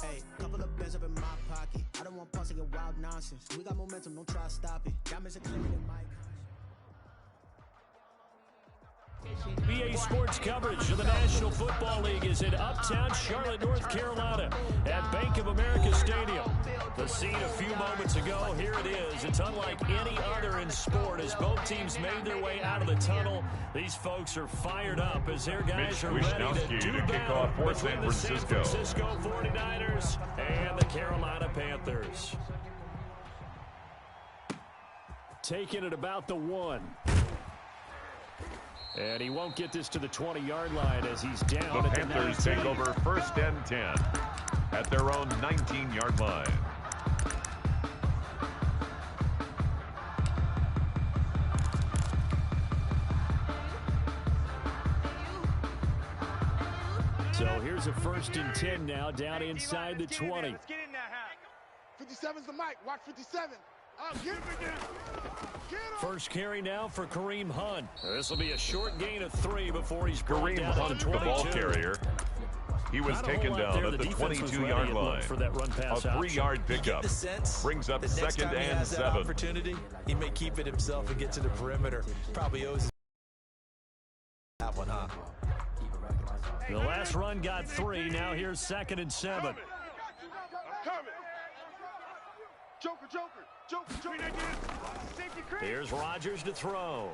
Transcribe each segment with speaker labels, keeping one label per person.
Speaker 1: Hey, couple of bands up in my pocket. I don't want pulse to get wild nonsense. We got momentum, don't try to stop it. Diamonds are clearer than my
Speaker 2: BA Sports coverage of the National Football League is in uptown Charlotte, North Carolina at Bank of America Stadium. The scene a few moments ago, here it is. It's unlike any other in sport as both teams made their way out of the tunnel. These folks are fired up as their guys are ready to do battle between the San Francisco 49ers and the Carolina Panthers. Taking it about the 1. And he won't get this to the 20-yard line as he's down.
Speaker 3: The Panthers take over 1st and 10 at their own 19-yard line.
Speaker 2: So here's a 1st and 10 now down inside the 20.
Speaker 4: 57's the mic. Watch 57. Get him again.
Speaker 2: First carry now for Kareem Hunt. This will be a short gain of 3 before he's brought down
Speaker 3: Kareem Hunt,
Speaker 2: to the 22.
Speaker 3: the ball carrier. He was taken down at the 22-yard line.
Speaker 2: For that run pass
Speaker 3: a 3-yard pickup.
Speaker 5: Brings up
Speaker 3: 2nd and 7.
Speaker 5: Opportunity, he may keep it himself and get to the perimeter. Probably owes that one, huh?
Speaker 2: The last run got 3. Now here's 2nd and 7.
Speaker 4: I'm coming. Joker.
Speaker 2: Here's Rodgers to throw.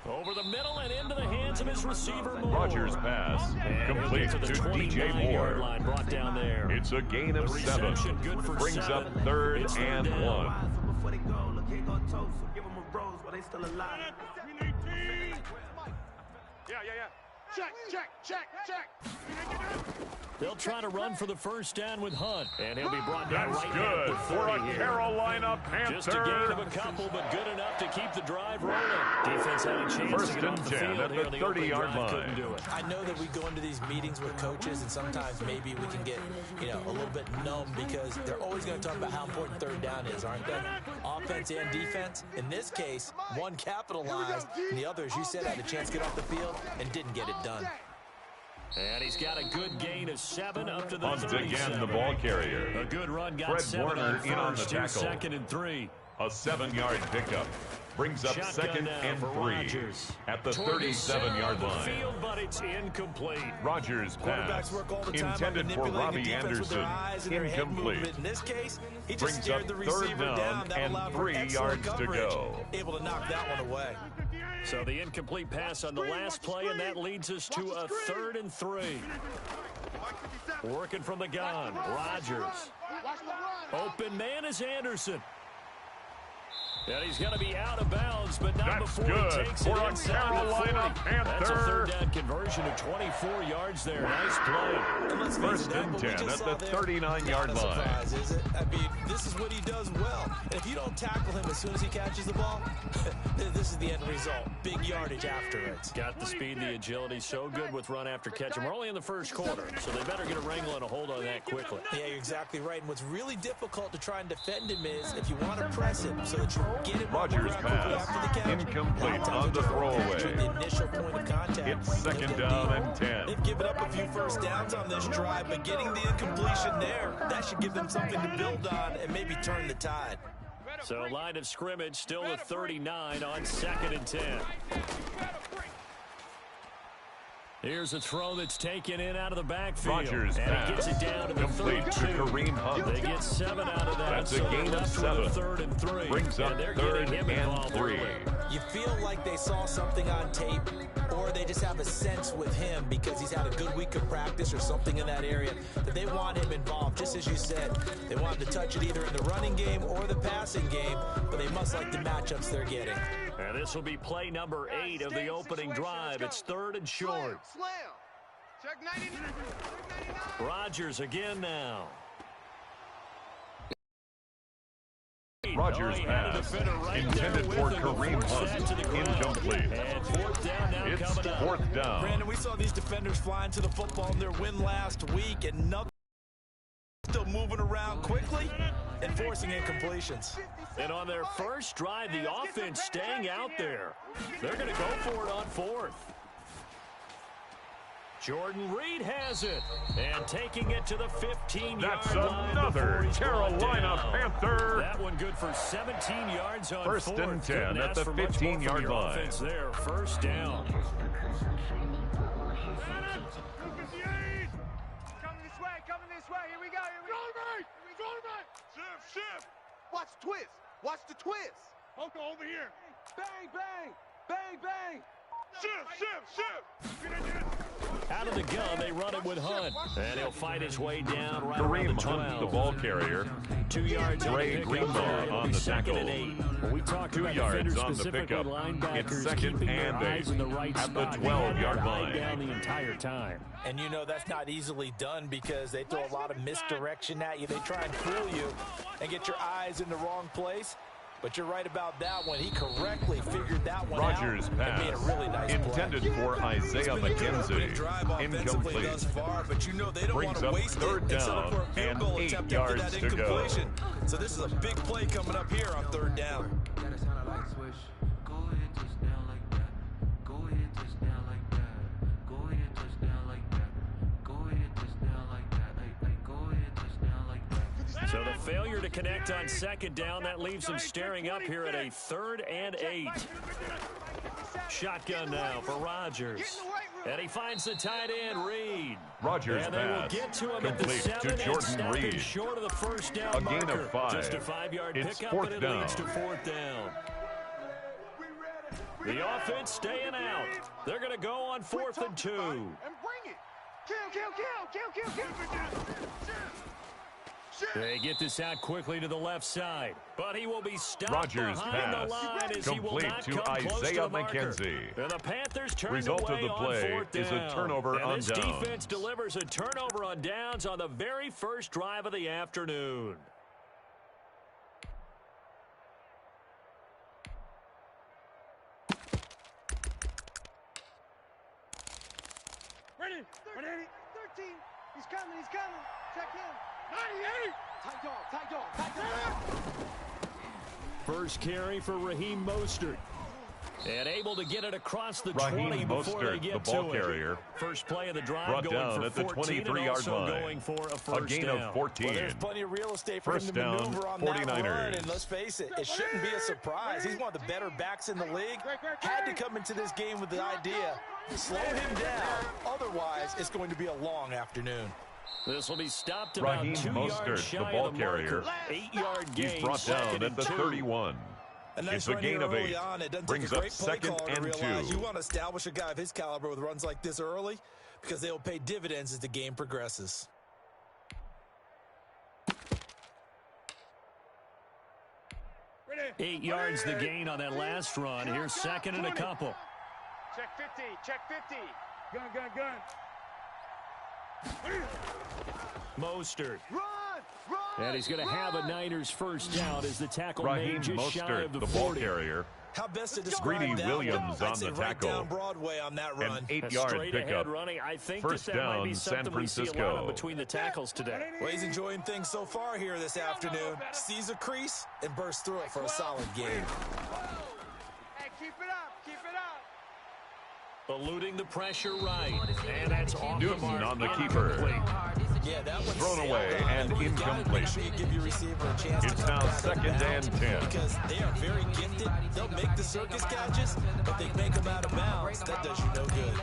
Speaker 2: Over the middle and into the hands of his receiver, Moore.
Speaker 3: Rodgers' pass complete to DJ Moore.
Speaker 2: Line brought down there.
Speaker 3: It's a gain of 7.
Speaker 2: Good for
Speaker 3: Brings
Speaker 2: 7.
Speaker 3: up 3rd and 1.
Speaker 4: Check.
Speaker 2: They'll try to run for the first down with Hunt. And he'll be brought down
Speaker 3: That's
Speaker 2: right
Speaker 3: good
Speaker 2: at the
Speaker 3: for
Speaker 2: 30
Speaker 3: a
Speaker 2: here.
Speaker 3: Carolina Panther.
Speaker 2: Just a gain of a couple, but good enough to keep the drive rolling. Defense had a chance
Speaker 3: First
Speaker 2: to get
Speaker 3: and
Speaker 2: off the
Speaker 3: 10
Speaker 2: field
Speaker 3: at the
Speaker 2: here. The opening
Speaker 3: 30-yard
Speaker 2: drive
Speaker 3: line.
Speaker 2: couldn't do it.
Speaker 5: I know that we go into these meetings with coaches, and sometimes maybe we can get, a little bit numb because they're always going to talk about how important 3rd down is, aren't they? Offense and defense. In this case, one capitalized, and the other, as you said, had a chance to get off the field and didn't get it done.
Speaker 2: And he's got a good gain of 7 up to the
Speaker 3: Hunt
Speaker 2: 37.
Speaker 3: again, the ball carrier.
Speaker 2: A good run got
Speaker 3: Fred
Speaker 2: 7
Speaker 3: Warner
Speaker 2: on
Speaker 3: in on the
Speaker 2: first.
Speaker 3: tackle.
Speaker 2: 2nd and 3.
Speaker 3: A 7-yard pickup. Brings up
Speaker 2: Shotgun
Speaker 3: 2nd
Speaker 2: now
Speaker 3: and
Speaker 2: for
Speaker 3: 3
Speaker 2: Rodgers.
Speaker 3: at the
Speaker 2: Toward the center
Speaker 3: 37-yard
Speaker 2: of the
Speaker 3: line.
Speaker 2: field, but it's incomplete.
Speaker 3: Rodgers' pass
Speaker 5: Work all the time
Speaker 3: intended for Robbie Anderson.
Speaker 5: Incomplete. In this case, he just
Speaker 3: Brings
Speaker 5: scared
Speaker 3: up
Speaker 5: the
Speaker 3: 3rd
Speaker 5: receiver
Speaker 3: down
Speaker 5: down. That
Speaker 3: and
Speaker 5: allowed for
Speaker 3: 3
Speaker 5: excellent
Speaker 3: yards to
Speaker 5: coverage.
Speaker 3: go.
Speaker 5: Able to knock that one away.
Speaker 2: So the incomplete pass on the last play, and that leads us to a 3rd and 3. Working from the gun, Rodgers. Open man is Anderson. And he's going to be out of bounds, but not
Speaker 3: That's
Speaker 2: before
Speaker 3: good
Speaker 2: he takes
Speaker 3: for
Speaker 2: it
Speaker 3: a
Speaker 2: inside
Speaker 3: Carolina
Speaker 2: the 40. That's a
Speaker 3: Panther.
Speaker 2: 3rd down conversion of 24 yards there. Nice play.
Speaker 5: And let's face
Speaker 3: First
Speaker 5: it,
Speaker 3: and
Speaker 5: what we
Speaker 3: 10
Speaker 5: just
Speaker 3: at
Speaker 5: saw
Speaker 3: the
Speaker 5: there,
Speaker 3: 39-yard
Speaker 5: not a
Speaker 3: line.
Speaker 5: surprise, is it? I mean, this is what he does well. And if you don't tackle him as soon as he catches the ball, this is the end result. Big yardage after it.
Speaker 2: Got the speed, the agility, so good with run after catch. And we're only in the first quarter, so they better get a wrangle and a hold on that quickly.
Speaker 5: Yeah, you're exactly right. And what's really difficult to try and defend him is if you want to press him so that you get him
Speaker 3: Rodgers' pass incomplete on the throwaway.
Speaker 5: The initial point of contact.
Speaker 3: It's 2nd down and 10.
Speaker 5: They've given up a few first downs on this drive, but getting the incompletion there, that should give them something to build on and maybe turn the tide.
Speaker 2: So line of scrimmage still at 39 on 2nd and 10. Here's a throw that's taken in out of the backfield.
Speaker 3: Rodgers'
Speaker 2: and
Speaker 3: pass
Speaker 2: he gets it down to the
Speaker 3: complete
Speaker 2: 32.
Speaker 3: to Kareem Hunt.
Speaker 2: They get 7 out of that.
Speaker 3: That's a
Speaker 2: so
Speaker 3: gain of
Speaker 2: left with
Speaker 3: 7.
Speaker 2: a 3rd and 3.
Speaker 3: Brings up
Speaker 2: and they're
Speaker 3: 3rd
Speaker 2: getting him
Speaker 3: and
Speaker 2: involved
Speaker 3: 3.
Speaker 2: early.
Speaker 5: You feel like they saw something on tape, or they just have a sense with him because he's had a good week of practice or something in that area that they want him involved. Just as you said, they want him to touch it either in the running game or the passing game, but they must like the matchups they're getting.
Speaker 2: And this will be play number 8 of the opening drive. It's 3rd and short.
Speaker 4: Check 99.
Speaker 2: Rodgers again now.
Speaker 3: Rodgers' pass intended for Kareem Hunt. Incomplete.
Speaker 2: And 4th down now
Speaker 3: It's
Speaker 2: coming up.
Speaker 3: 4th down.
Speaker 5: Brandon, we saw these defenders flying to the football in their win last week, and nothing still moving around quickly and forcing incompletions.
Speaker 2: And on their first drive, the offense staying out there. They're going to go for it on 4th. Jordan Reed has it. And taking it to the 15-yard line.
Speaker 3: That's another Carolina Panther.
Speaker 2: That one good for 17 yards on
Speaker 3: First
Speaker 2: fourth.
Speaker 3: and 10
Speaker 2: Couldn't
Speaker 3: at the
Speaker 2: ask for much more from
Speaker 3: 15-yard
Speaker 2: your
Speaker 3: line.
Speaker 2: offense there. First down.
Speaker 4: Coming this way. Here we go. Shift.
Speaker 6: Watch twist. Watch the twist.
Speaker 4: Oko over here.
Speaker 6: Bang, bang. Bang, bang.
Speaker 4: Shift.
Speaker 2: Out of the gun, they run it with Hunt. And he'll fight his way down right around
Speaker 3: Kareem
Speaker 2: the 12.
Speaker 3: Hunt, the ball carrier.
Speaker 2: 2 yards on
Speaker 3: Dre
Speaker 2: the pickup
Speaker 3: Greenlaw
Speaker 2: there. It'll
Speaker 3: on
Speaker 2: be
Speaker 3: the
Speaker 2: second
Speaker 3: tackle.
Speaker 2: and 8. Well, we talked
Speaker 3: 2
Speaker 2: about
Speaker 3: yards
Speaker 2: defenders,
Speaker 3: on the
Speaker 2: specifically
Speaker 3: pickup.
Speaker 2: linebackers,
Speaker 3: It's second
Speaker 2: keeping their
Speaker 3: and
Speaker 2: eyes
Speaker 3: 8
Speaker 2: in the right
Speaker 3: at the
Speaker 2: spot.
Speaker 3: 12-yard
Speaker 2: They had their eye
Speaker 3: line.
Speaker 2: down the entire time.
Speaker 5: And you know that's not easily done because they throw a lot of misdirection at you. They try and fool you and get your eyes in the wrong place. But you're right about that one. He correctly figured that one
Speaker 3: Rodgers
Speaker 5: out and made a
Speaker 3: pass.
Speaker 5: really nice
Speaker 3: Intended
Speaker 5: play.
Speaker 3: for Isaiah McKenzie. Incomplete.
Speaker 7: Thus far, but you know they don't
Speaker 3: Brings
Speaker 7: want to
Speaker 3: up
Speaker 7: waste
Speaker 3: third
Speaker 7: it and settle
Speaker 3: down
Speaker 7: for a field
Speaker 3: and
Speaker 7: goal
Speaker 3: 8
Speaker 7: attempt
Speaker 3: yards
Speaker 7: after that
Speaker 3: to go.
Speaker 7: incompletion. So this is a big play coming up here on third down.
Speaker 2: So the failure to connect on second down, that leaves him staring up here at a 3rd and 8. Shotgun now for Rodgers. And he finds the tight end, Reed.
Speaker 3: Rodgers
Speaker 2: and they will
Speaker 3: pass.
Speaker 2: get to him at the
Speaker 3: Complete
Speaker 2: 7
Speaker 3: to
Speaker 2: and
Speaker 3: Jordan
Speaker 2: stop him
Speaker 3: Reed.
Speaker 2: short of the first down
Speaker 3: A gain
Speaker 2: marker.
Speaker 3: of 5.
Speaker 2: Just a 5-yard
Speaker 3: It's
Speaker 2: pickup,
Speaker 3: fourth
Speaker 2: and it leads to
Speaker 3: down.
Speaker 2: 4th down. The offense staying out. They're going to go on 4th and 2.
Speaker 4: And bring it. Kill.
Speaker 2: They get this out quickly to the left side, but he will be stopped
Speaker 3: Rodgers
Speaker 2: behind
Speaker 3: pass.
Speaker 2: the line as he will
Speaker 3: Complete
Speaker 2: not
Speaker 3: to
Speaker 2: come close to
Speaker 3: Isaiah
Speaker 2: the marker.
Speaker 3: McKenzie.
Speaker 2: And the Panthers turn
Speaker 3: Result of
Speaker 2: away
Speaker 3: the
Speaker 2: on
Speaker 3: play
Speaker 2: 4th
Speaker 3: is a
Speaker 2: down.
Speaker 3: turnover
Speaker 2: and
Speaker 3: on
Speaker 2: this
Speaker 3: downs.
Speaker 2: defense delivers a turnover on downs on the very first drive of the afternoon.
Speaker 4: Ready. 13. He's coming. Check him. 98. Tight dog.
Speaker 2: First carry for Raheem Mostert. And able to get it across the
Speaker 3: Raheem
Speaker 2: 20 before they
Speaker 3: Mostert,
Speaker 2: get
Speaker 3: the ball
Speaker 2: to
Speaker 3: carrier.
Speaker 2: it. First play of the drive
Speaker 3: Brought
Speaker 2: going
Speaker 3: down
Speaker 2: for
Speaker 3: at the
Speaker 2: 14 and
Speaker 3: 23-yard
Speaker 2: also
Speaker 3: line.
Speaker 2: going for a
Speaker 3: A
Speaker 2: first
Speaker 3: gain
Speaker 2: down.
Speaker 3: of 14.
Speaker 5: Well, there's plenty of real estate for
Speaker 3: First
Speaker 5: him to
Speaker 3: down,
Speaker 5: maneuver on
Speaker 3: 49ers.
Speaker 5: that run. And let's face it, it shouldn't be a surprise. He's one of the better backs in the league. Had to come into this game with the idea, slow him down. Otherwise, it's going to be a long afternoon.
Speaker 2: This will be stopped about
Speaker 3: Raheem
Speaker 2: 2 yards
Speaker 3: Mostert,
Speaker 2: shy
Speaker 3: the ball
Speaker 2: of the marker.
Speaker 3: carrier.
Speaker 2: 8-yard gain.
Speaker 3: He's brought down
Speaker 2: second
Speaker 3: at
Speaker 2: and
Speaker 3: the
Speaker 2: 2.
Speaker 3: 31.
Speaker 7: A nice
Speaker 3: It's a
Speaker 7: run
Speaker 3: gain
Speaker 7: here
Speaker 3: of
Speaker 7: early
Speaker 3: 8.
Speaker 7: on. It doesn't
Speaker 3: Brings
Speaker 7: take a
Speaker 3: up
Speaker 7: great play
Speaker 3: second
Speaker 7: caller to
Speaker 3: and
Speaker 7: realize
Speaker 3: 2.
Speaker 7: you want to establish a guy of his caliber with runs like this early because they will pay dividends as the game progresses.
Speaker 4: Ready.
Speaker 2: 8 yards the gain on that last run. Here's second and a couple.
Speaker 4: Check 50. Gun.
Speaker 2: Mostert.
Speaker 6: Run.
Speaker 2: And he's going to have a Niners first down as the tackle
Speaker 3: Raheem
Speaker 2: made just shy
Speaker 3: Mostert,
Speaker 2: of the
Speaker 3: the ball
Speaker 2: 40.
Speaker 3: carrier.
Speaker 7: How best to describe
Speaker 3: Greedy
Speaker 7: that
Speaker 3: Williams
Speaker 7: one?
Speaker 3: on
Speaker 7: I'd say
Speaker 3: the
Speaker 7: right
Speaker 3: tackle.
Speaker 7: down Broadway on that
Speaker 3: An
Speaker 7: run.
Speaker 3: 8-yard
Speaker 2: Straight ahead
Speaker 3: pickup.
Speaker 2: running. I think
Speaker 3: First
Speaker 2: that might be
Speaker 3: down, San
Speaker 2: something we see a lot
Speaker 3: Francisco.
Speaker 2: of between the tackles today.
Speaker 7: Well, he's enjoying things so far here this afternoon. Sees a crease and bursts through it for a solid game.
Speaker 4: Hey, keep it up.
Speaker 2: Eluding the pressure right. And that's off
Speaker 3: Newton
Speaker 2: the mark.
Speaker 3: on the keeper.
Speaker 2: Incomplete.
Speaker 7: Yeah, that one's
Speaker 3: Thrown
Speaker 7: sailed
Speaker 3: away
Speaker 7: on.
Speaker 3: and
Speaker 7: What you gotta do is
Speaker 3: incomplete.
Speaker 7: give your receiver a chance
Speaker 3: It's
Speaker 7: to come
Speaker 3: now
Speaker 7: back
Speaker 3: second
Speaker 7: and bounce
Speaker 3: and 10.
Speaker 7: because they are very gifted. They'll make the circus catches, but they make them out of bounds. That does you no good.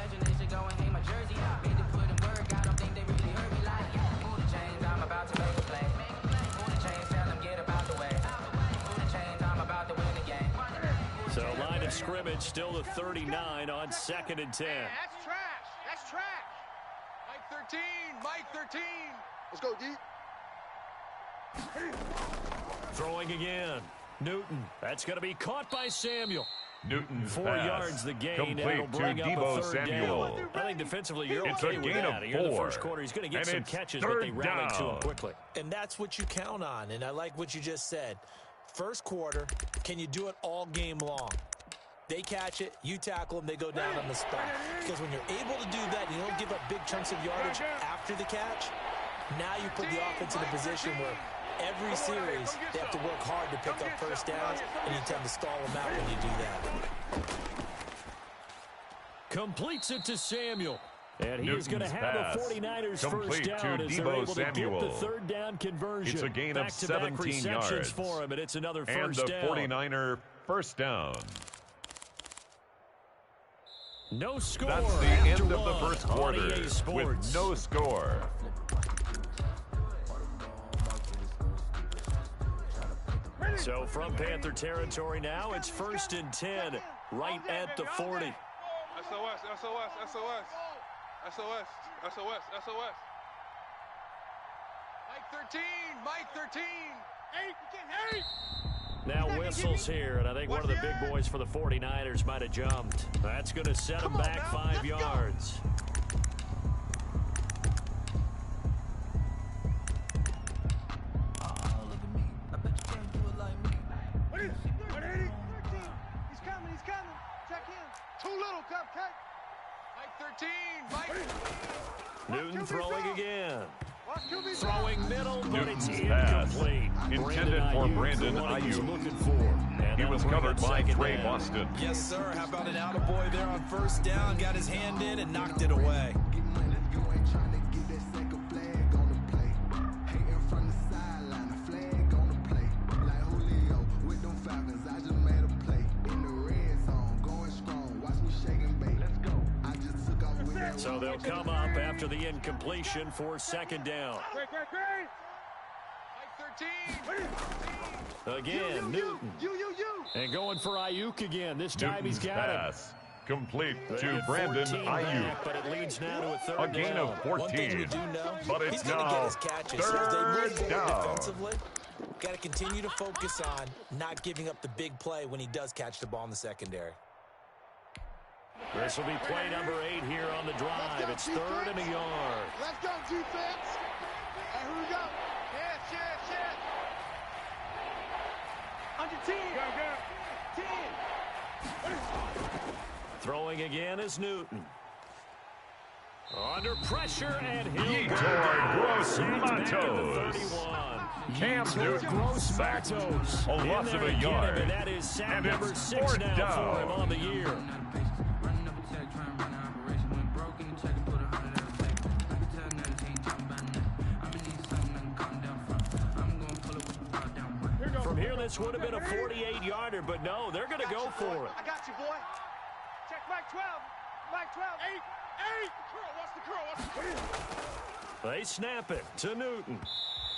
Speaker 2: So line of scrimmage still the 39 on second and 10.
Speaker 4: That's trash. Mike 13.
Speaker 6: Let's go, D.
Speaker 2: Throwing again. Newton. That's going to be caught by Samuel.
Speaker 3: Newton's
Speaker 2: 4
Speaker 3: pass.
Speaker 2: yards the gain.
Speaker 3: Complete
Speaker 2: That'll
Speaker 3: to
Speaker 2: bring up a
Speaker 3: Debo
Speaker 2: third
Speaker 3: Samuel.
Speaker 2: down. I think defensively you're
Speaker 3: It's
Speaker 2: okay
Speaker 3: a
Speaker 2: with
Speaker 3: gain
Speaker 2: that.
Speaker 3: of
Speaker 2: Here in the
Speaker 3: 4.
Speaker 2: first quarter, he's going to get
Speaker 3: And
Speaker 2: some
Speaker 3: it's
Speaker 2: catches, but they
Speaker 3: third
Speaker 2: rallied to him
Speaker 3: down.
Speaker 2: quickly.
Speaker 5: And that's what you count on, and I like what you just said. First quarter, can you do it all game long? They catch it, you tackle them, they go down on the spot. Because when you're able to do that, you don't give up big chunks of yardage after the catch, now you put the offense in a position where every series they have to work hard to pick up first downs, and you tend to stall them out when you do that.
Speaker 2: Completes it to Samuel. And he is going to have the 49ers first down as they're able to get the third down conversion.
Speaker 3: It's a gain of 17 yards
Speaker 2: for him, and it's another first down.
Speaker 3: And the 49er first down.
Speaker 2: No score.
Speaker 3: That's the end of the first quarter with no score.
Speaker 2: So from Panther territory now, it's 1st and 10, right at the 40.
Speaker 8: SOS, SOS, SOS. SOS, SOS, SOS. Mike 13, Mike 13. 8.
Speaker 2: Now whistles here, and I think one of the big boys for the 49ers might have jumped. That's going to set them back 5 yards.
Speaker 4: He's coming. Check him. Too little, Cupcake.
Speaker 8: Mike 13, Mike.
Speaker 2: Newton throwing again. Throwing middle, but it's
Speaker 3: Pass
Speaker 2: incomplete.
Speaker 3: intended for Brandon Ayuk. He was covered by Trey Boston.
Speaker 5: Yes, sir. How about an attaboy there on first down? Got his hand in and knocked it away.
Speaker 2: So they'll come up after the incompletion for second down. Again, Newton. And going for Ayuk again. This time
Speaker 3: Newton's
Speaker 2: he's got
Speaker 3: pass complete
Speaker 2: it.
Speaker 3: to Brandon Ayuk.
Speaker 2: But it leads now to a third
Speaker 3: A gain
Speaker 2: down.
Speaker 3: of 14. But it's
Speaker 5: he's gonna
Speaker 3: now
Speaker 5: get his catches.
Speaker 3: third
Speaker 5: As they move forward
Speaker 3: down.
Speaker 5: defensively, got to continue to focus on not giving up the big play when he does catch the ball in the secondary.
Speaker 2: This will be play number 8 here on the drive. It's 3rd and a yard.
Speaker 4: Let's go, defense. And here we go. Shit. Under 10. Go. 10.
Speaker 2: Throwing again is Newton. Under pressure, and he'll
Speaker 3: Yetur Gross
Speaker 2: Matos.
Speaker 3: Matos. Cam Newton sacked a loss of a yard.
Speaker 2: And that is sack
Speaker 3: And
Speaker 2: number
Speaker 3: it's
Speaker 2: 6
Speaker 3: fourth
Speaker 2: now
Speaker 3: down.
Speaker 2: for him on the year. From here, this would have been a 48-yarder, but no, they're going to go for it.
Speaker 4: I got you, boy. Check Mike 12. Mike 12. 8. Watch the curl.
Speaker 2: They snap it to Newton.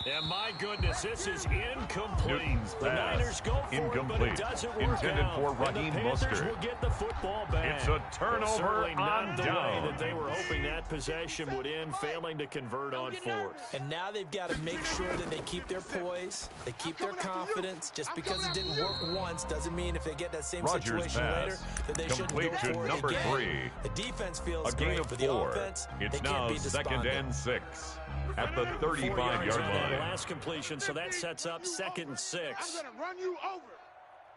Speaker 2: And my goodness, this is incomplete.
Speaker 3: Newton's
Speaker 2: The Niners go for
Speaker 3: incomplete.
Speaker 2: it, but it doesn't work
Speaker 3: Intended
Speaker 2: out.
Speaker 3: for
Speaker 2: And
Speaker 3: Raheem
Speaker 2: the Panthers
Speaker 3: Mostert.
Speaker 2: will get the football back.
Speaker 3: It's a turnover
Speaker 2: But certainly not
Speaker 3: on
Speaker 2: the
Speaker 3: down.
Speaker 2: way that they were hoping that possession would end, failing to convert on 4th.
Speaker 5: And now they've got to make sure that they keep their poise, they keep their confidence. Just because it didn't work once doesn't mean if they get that same
Speaker 3: Rogers
Speaker 5: situation
Speaker 3: pass.
Speaker 5: later that they shouldn't go
Speaker 3: Complete to
Speaker 5: for it
Speaker 3: number
Speaker 5: again.
Speaker 3: 3.
Speaker 5: The defense feels
Speaker 3: A gain
Speaker 5: great,
Speaker 3: of
Speaker 5: but the
Speaker 3: 4.
Speaker 5: offense,
Speaker 3: It's
Speaker 5: they can't
Speaker 3: now
Speaker 5: be
Speaker 3: 2nd
Speaker 5: despondent.
Speaker 3: and 6 at the
Speaker 2: 4
Speaker 3: 35-yard
Speaker 2: yards on that
Speaker 3: line.
Speaker 2: last completion, so that sets up 2nd and 6.
Speaker 4: I'm going to run you over.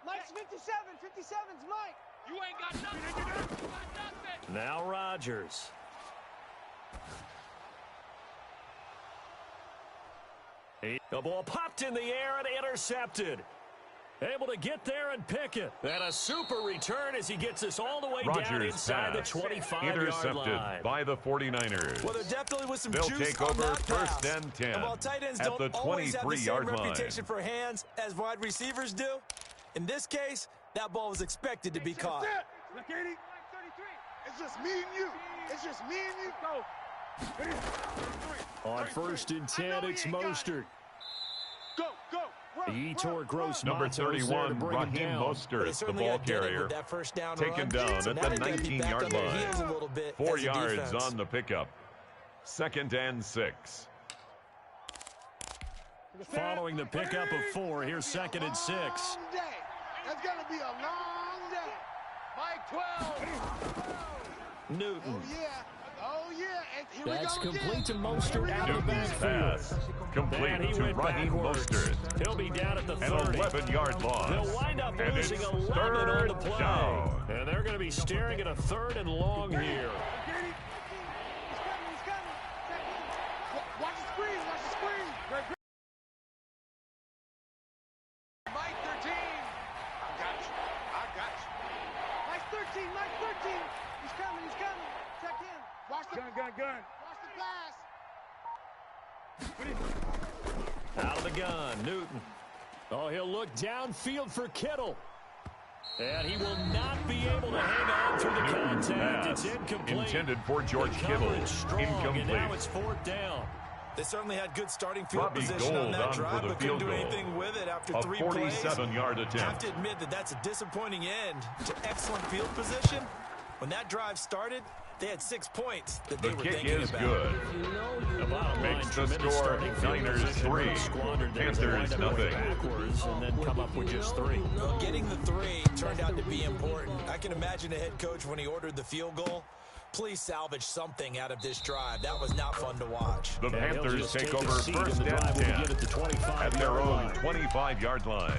Speaker 4: Mike's 57. 57's Mike.
Speaker 8: You ain't got nothing.
Speaker 2: Now Rodgers. The ball popped in the air and intercepted. Able to get there and pick it. And a super return as he gets us all the way down
Speaker 3: Rogers
Speaker 2: inside the
Speaker 3: pass
Speaker 2: 25-yard
Speaker 3: intercepted
Speaker 2: line.
Speaker 3: by the 49ers.
Speaker 5: Well, there definitely was some
Speaker 3: They'll
Speaker 5: juice
Speaker 3: take
Speaker 5: on
Speaker 3: over
Speaker 5: that pass.
Speaker 3: 1st and 10
Speaker 5: And while tight ends
Speaker 3: at
Speaker 5: don't
Speaker 3: the
Speaker 5: always have the same
Speaker 3: 23-yard line.
Speaker 5: reputation for hands as wide receivers do, in this case, that ball was expected to be caught.
Speaker 4: Look at it. It's just me and you. It's just me and you. Go.
Speaker 2: On 1st and 10, it's Mostert.
Speaker 4: Go.
Speaker 2: Yetur Gross
Speaker 3: Number
Speaker 2: Matos there to
Speaker 3: 31,
Speaker 2: bring him
Speaker 3: Raheem
Speaker 2: down.
Speaker 5: They
Speaker 3: Mostert, the
Speaker 5: certainly
Speaker 3: ball
Speaker 5: got did it
Speaker 3: carrier,
Speaker 5: with that first down
Speaker 3: taken
Speaker 5: run.
Speaker 3: down
Speaker 5: So
Speaker 3: at
Speaker 5: now
Speaker 3: the
Speaker 5: they've got to be back
Speaker 3: 19-yard
Speaker 5: on their
Speaker 3: line.
Speaker 5: heels a little bit
Speaker 3: 4
Speaker 5: as a
Speaker 3: yards
Speaker 5: defense.
Speaker 3: on the pickup. 2nd and 6.
Speaker 2: Following the pickup of 4, here's 2nd and 6.
Speaker 4: Long day. That's going to be a long day.
Speaker 8: Mike 12.
Speaker 2: Newton.
Speaker 4: Oh, yeah. And here we
Speaker 2: That's
Speaker 4: go
Speaker 2: complete to
Speaker 4: again.
Speaker 2: Mostert out of the
Speaker 3: Newton's
Speaker 2: backfield.
Speaker 3: pass complete
Speaker 2: And he
Speaker 3: to
Speaker 2: went
Speaker 3: Raheem
Speaker 2: backwards.
Speaker 3: Mostert.
Speaker 2: He'll be down at the
Speaker 3: An
Speaker 2: 30.
Speaker 3: 11-yard loss.
Speaker 2: They'll wind up
Speaker 3: And
Speaker 2: losing
Speaker 3: it's
Speaker 2: 11 on
Speaker 3: third
Speaker 2: the play.
Speaker 3: down.
Speaker 2: And they're going to be staring at a 3rd and long here.
Speaker 4: He's coming. Watch the screen.
Speaker 8: Mike 13. I got you.
Speaker 4: Mike 13. He's coming. Check in. Watch the
Speaker 2: Out of the gun, Newton. Oh, he'll look downfield for Kittle. And he will not be able to hang on through the contact. It's incomplete.
Speaker 3: Intended for George Kittle. Incomplete.
Speaker 2: And now it's 4th down.
Speaker 5: They certainly had good starting field
Speaker 3: Robbie
Speaker 5: position
Speaker 3: Gould
Speaker 5: on that drive, but couldn't do
Speaker 3: goal.
Speaker 5: anything with it after
Speaker 3: A
Speaker 5: 3 plays.
Speaker 3: 47-yard attempt.
Speaker 5: I have to admit that that's a disappointing end to excellent field position. When that drive started, they had 6 points that they were thinking about.
Speaker 3: The kick is good. Makes the score Niners 3, Panthers nothing.
Speaker 2: Backwards and then come up with just 3.
Speaker 5: Well, getting the 3 turned out to be important. I can imagine the head coach when he ordered the field goal. Please salvage something out of this drive. That was not fun to watch.
Speaker 3: The Panthers take over 1st and 10 at their own 25-yard line.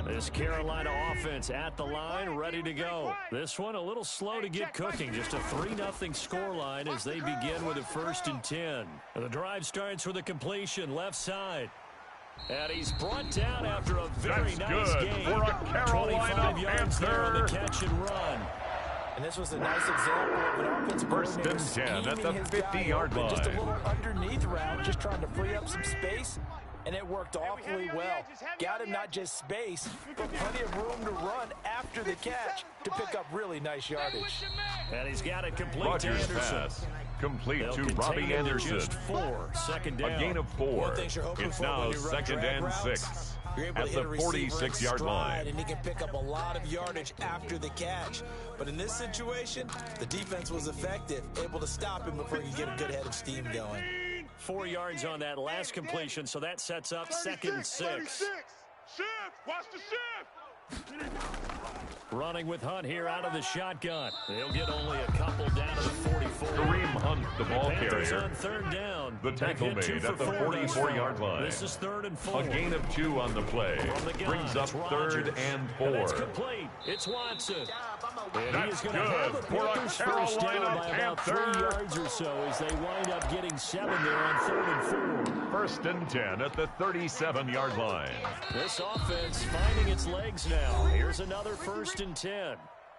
Speaker 2: This Carolina offense at the line, ready to go. This one a little slow to get cooking. Just a 3-0 scoreline as they begin with a 1st and 10. The drive starts with a completion left side. And he's brought down after a very nice game.
Speaker 3: For a Carolina
Speaker 2: 25 yards there on the catch and run.
Speaker 5: And this was a nice example of an offensive
Speaker 3: 1st and 10 at the 50-yard line.
Speaker 5: Just a little underneath route, just trying to free up some space. And it worked awfully well. Got him not just space, but plenty of room to run after the catch to pick up really nice yardage.
Speaker 2: And he's got it complete
Speaker 3: Rodgers
Speaker 2: to Anderson.
Speaker 3: pass. Complete
Speaker 2: They'll
Speaker 3: to
Speaker 2: contain
Speaker 3: Robbie
Speaker 2: him to
Speaker 3: Anderson.
Speaker 2: just 4. 2nd down.
Speaker 3: A gain of 4. It's now 2nd and
Speaker 5: routes,
Speaker 3: 6
Speaker 5: you're able
Speaker 3: at
Speaker 5: to
Speaker 3: the
Speaker 5: hit a receiver
Speaker 3: 46-yard line.
Speaker 5: and he can pick up a lot of yardage after the catch. But in this situation, the defense was effective, able to stop him before he could get a good head of steam going.
Speaker 2: 4 yards on that last completion, so that sets up 2nd and 6.
Speaker 4: Shift! Watch the shift!
Speaker 2: Running with Hunt here out of the shotgun. They'll get only a couple down to the 44.
Speaker 3: Kareem Hunt, the ball
Speaker 2: Panthers
Speaker 3: carrier.
Speaker 2: on 3rd down.
Speaker 3: The tackle
Speaker 2: They've hit
Speaker 3: made
Speaker 2: 2
Speaker 3: at the
Speaker 2: for 4 thus
Speaker 3: 44-yard line.
Speaker 2: This is 3rd and 4.
Speaker 3: A gain of 2 on the play.
Speaker 2: From the gun,
Speaker 3: Brings up
Speaker 2: it's
Speaker 3: 3rd
Speaker 2: Rodgers.
Speaker 3: and
Speaker 2: And it's
Speaker 3: 4.
Speaker 2: complete. It's Watson. And
Speaker 3: That's
Speaker 2: he is going to have
Speaker 3: good
Speaker 2: a
Speaker 3: for a
Speaker 2: Panthers first down
Speaker 3: Carolina
Speaker 2: by about 3
Speaker 3: Panther.
Speaker 2: yards or so as they wind up getting 7 there on 3rd and 4.
Speaker 3: 1st and 10 at the 37-yard line.
Speaker 2: This offense finding its legs now. Here's another 1st and 10.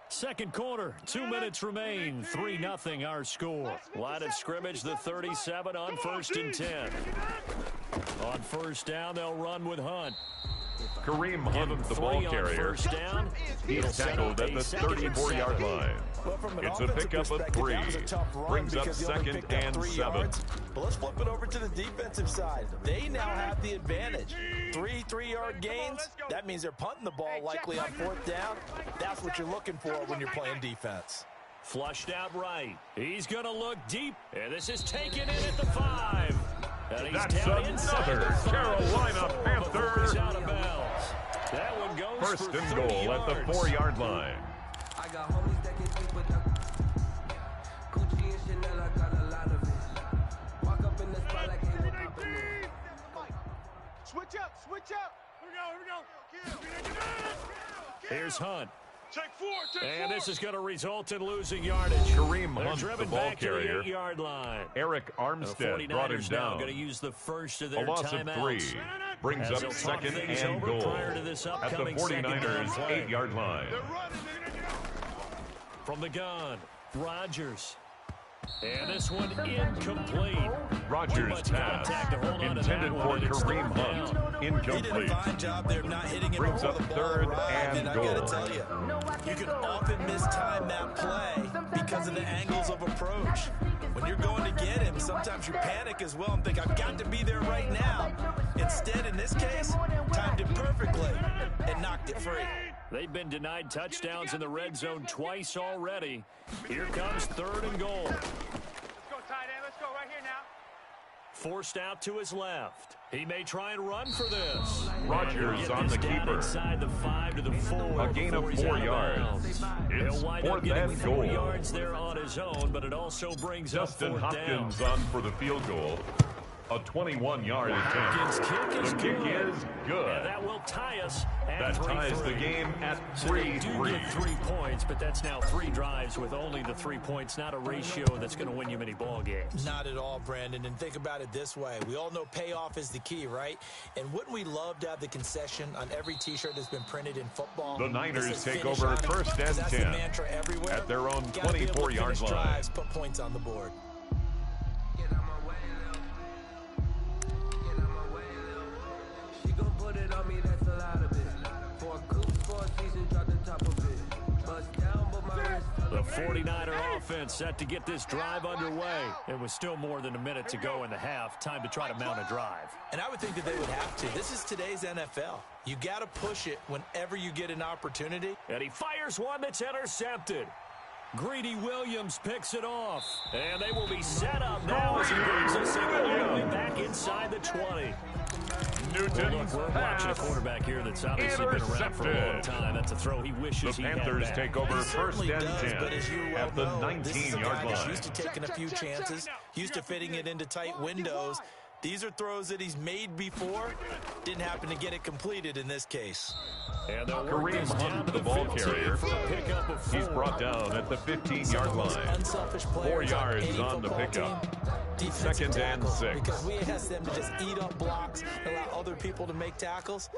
Speaker 2: Second quarter, 2 minutes remain. 3-0 our score. Line of scrimmage, the 37 on 1st and 10. On 1st down, they'll run with Hunt.
Speaker 3: Kareem Hunt, the ball carrier.
Speaker 2: First down.
Speaker 3: He's tackled at the 34-yard line.
Speaker 5: Well, from an
Speaker 3: It's a
Speaker 5: offensive
Speaker 3: pickup of
Speaker 5: perspective,
Speaker 3: 3.
Speaker 5: that was a tough run
Speaker 3: Brings up
Speaker 5: because he only
Speaker 3: 2nd
Speaker 5: picked up
Speaker 3: and
Speaker 5: 3
Speaker 3: 7.
Speaker 5: yards. But let's flip it over to the defensive side. They now have the advantage. 3 3-yard gains. That means they're punting the ball likely on 4th down. That's what you're looking for when you're playing defense.
Speaker 2: Flushed out right. He's going to look deep. And this is taken in at the 5. And he's
Speaker 3: That's
Speaker 2: down inside
Speaker 3: another
Speaker 2: the 5.
Speaker 3: Carolina Panther.
Speaker 2: He's out of bounds. That one goes
Speaker 3: 1st
Speaker 2: for
Speaker 3: and
Speaker 2: 30
Speaker 3: goal
Speaker 2: yards.
Speaker 3: at the 4-yard line.
Speaker 9: I got homies that get deep with the Gucci and Chanel, I got a lot of it. Walk up in the spot like hey, we're popping it.
Speaker 4: Switch up! Here we go!
Speaker 2: Here's Hunt.
Speaker 4: Take 4,
Speaker 2: And this is going to result in losing yardage.
Speaker 3: Kareem
Speaker 2: They're
Speaker 3: Hunt, the
Speaker 2: driven
Speaker 3: ball
Speaker 2: back
Speaker 3: carrier.
Speaker 2: to the 8-yard line.
Speaker 3: Eric
Speaker 2: The
Speaker 3: Armstead brought him
Speaker 2: 49ers now
Speaker 3: down.
Speaker 2: going to use the first of
Speaker 3: A
Speaker 2: their
Speaker 3: loss of
Speaker 2: timeouts.
Speaker 3: 3. Brings
Speaker 2: As
Speaker 3: up
Speaker 2: they'll talk
Speaker 3: 2nd
Speaker 2: things
Speaker 3: and
Speaker 2: over
Speaker 3: goal
Speaker 2: prior to this
Speaker 3: at the
Speaker 2: upcoming second down
Speaker 3: 49ers'
Speaker 2: play.
Speaker 3: 8-yard line.
Speaker 4: They're running, they're gonna get out.
Speaker 2: From the gun, Rodgers. And this one incomplete.
Speaker 3: Rodgers
Speaker 2: Much
Speaker 3: pass
Speaker 2: contact to hold on to
Speaker 3: intended
Speaker 2: that
Speaker 3: for
Speaker 2: one, and it's
Speaker 3: Kareem
Speaker 2: 3rd
Speaker 3: Hunt.
Speaker 2: down.
Speaker 5: He did a
Speaker 3: Incomplete.
Speaker 5: fine job there of not hitting it
Speaker 3: Brings
Speaker 5: before
Speaker 3: up
Speaker 5: the ball
Speaker 3: 3rd
Speaker 5: arrived.
Speaker 3: and
Speaker 5: I got
Speaker 3: goal.
Speaker 5: to tell you can often mistime that play because of the angles of approach. When you're going to get him, sometimes you panic as well and think, I've got to be there right now. Instead, in this case, timed it perfectly and knocked it free.
Speaker 2: They've been denied touchdowns in the red zone twice already. Here comes 3rd and goal.
Speaker 4: Let's go, tight end. Let's go right here now.
Speaker 2: Forced out to his left. He may try and run for this.
Speaker 3: Rodgers
Speaker 2: Get
Speaker 3: on
Speaker 2: this
Speaker 3: the
Speaker 2: down
Speaker 3: keeper.
Speaker 2: Inside the 5 to the 4.
Speaker 3: A gain of
Speaker 2: before he's
Speaker 3: 4
Speaker 2: out of
Speaker 3: yards.
Speaker 2: bounds.
Speaker 3: It's
Speaker 2: He'll wind up
Speaker 3: 4th
Speaker 2: getting
Speaker 3: and
Speaker 2: 4
Speaker 3: goal.
Speaker 2: yards there on his own, but it also brings
Speaker 3: Justin
Speaker 2: up 4th down.
Speaker 3: Hopkins on for the field goal. A 21-yard
Speaker 2: Hopkins'
Speaker 3: attempt.
Speaker 2: kick is
Speaker 3: The kick
Speaker 2: good.
Speaker 3: is good.
Speaker 2: And that will tie us at
Speaker 3: That
Speaker 2: 3-3.
Speaker 3: ties the game at
Speaker 2: So they do
Speaker 3: 3-3.
Speaker 2: get 3 points, but that's now 3 drives with only the 3 points. Not a ratio that's going to win you many ball games.
Speaker 5: Not at all, Brandon. And think about it this way. We all know payoff is the key, right? And wouldn't we love to have the concession on every T-shirt that's been printed in football?
Speaker 3: The Niners take
Speaker 5: finish
Speaker 3: over
Speaker 5: on it,
Speaker 3: first and
Speaker 5: 'cause that's
Speaker 3: 10
Speaker 5: the mantra everywhere.
Speaker 3: at their own
Speaker 5: Gotta be able to
Speaker 3: 24-yard
Speaker 5: finish
Speaker 3: line.
Speaker 5: drives, put points on the board.
Speaker 9: Get out my way, Lil. Get out my way, Lil. She gon' put it on me, that's a lot of it. For a coupe, for a season, drop the top of it. Bust down, but my wrist.
Speaker 2: The 49er offense set to get this drive underway. It was still more than a minute to go in the half. Time to try to mount a drive.
Speaker 5: And I would think that they would have to. This is today's NFL. You got to push it whenever you get an opportunity.
Speaker 2: And he fires one that's intercepted. Greedy Williams picks it off. And they will be set up now as he brings us all the way back inside the 20.
Speaker 3: Newton
Speaker 2: Look, we're watching a quarterback here that's obviously been around for a long time. That's a throw he wishes
Speaker 3: The
Speaker 2: he
Speaker 3: Panthers
Speaker 2: had
Speaker 3: take
Speaker 2: back.
Speaker 3: over
Speaker 5: He
Speaker 3: first
Speaker 5: certainly
Speaker 3: and
Speaker 5: does,
Speaker 3: 10
Speaker 5: but as you well
Speaker 3: at the
Speaker 5: know, this is a
Speaker 3: 19-yard
Speaker 5: guy that's
Speaker 3: line.
Speaker 5: used to taking a few chances, used to fitting it into tight windows. These are throws that he's made before. Didn't happen to get it completed in this case.
Speaker 2: And they'll work
Speaker 3: Kareem
Speaker 2: this down
Speaker 3: Hunt,
Speaker 2: to
Speaker 3: the ball
Speaker 2: 15
Speaker 3: carrier.
Speaker 2: for a pickup of 4.
Speaker 3: He's brought down at the 15-yard
Speaker 5: Most
Speaker 3: line.
Speaker 5: unselfish
Speaker 3: 4
Speaker 5: players
Speaker 3: yards
Speaker 5: any
Speaker 3: on the
Speaker 5: football
Speaker 3: pickup.
Speaker 5: team, defensive
Speaker 3: Second and
Speaker 5: tackle,
Speaker 3: 6.
Speaker 5: Because we ask them to just eat up blocks and allow other people to make tackles.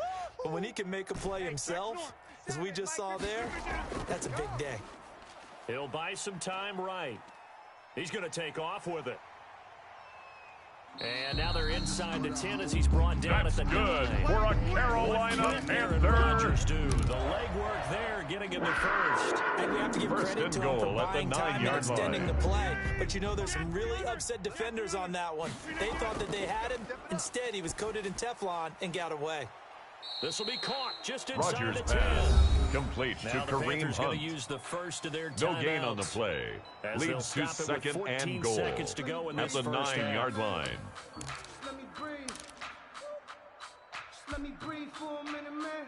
Speaker 5: But when he can make a play himself, as we just saw there, that's a big day.
Speaker 2: He'll buy some time right. He's going to take off with it. And now they're inside the 10 as he's brought down
Speaker 3: That's
Speaker 2: at the
Speaker 3: good
Speaker 2: 9.
Speaker 3: for a Carolina
Speaker 2: What can Aaron
Speaker 3: Panther.
Speaker 2: Rodgers do? The legwork there, getting him to first.
Speaker 5: And we have to give
Speaker 3: First
Speaker 5: credit
Speaker 3: and
Speaker 5: to him for
Speaker 3: goal at the
Speaker 5: buying time and
Speaker 3: 9-yard
Speaker 5: extending
Speaker 3: line.
Speaker 5: the play. But you know, there's some really upset defenders on that one. They thought that they had him. Instead, he was coated in Teflon and got away.
Speaker 2: This will be caught just inside
Speaker 3: Rodgers
Speaker 2: the 10.
Speaker 3: pass complete to
Speaker 2: Now the
Speaker 3: Kareem
Speaker 2: Panthers going
Speaker 3: Hunt.
Speaker 2: to use the first of their
Speaker 3: No gain on the
Speaker 2: timeouts.
Speaker 3: play.
Speaker 2: As they'll
Speaker 3: Leads to
Speaker 2: stop it with
Speaker 3: second
Speaker 2: 14
Speaker 3: and goal
Speaker 2: seconds to go in
Speaker 3: at
Speaker 2: this
Speaker 3: the
Speaker 2: first
Speaker 3: 9-yard
Speaker 2: half.
Speaker 3: line.
Speaker 9: Just let me breathe. Just let me breathe for a minute, man.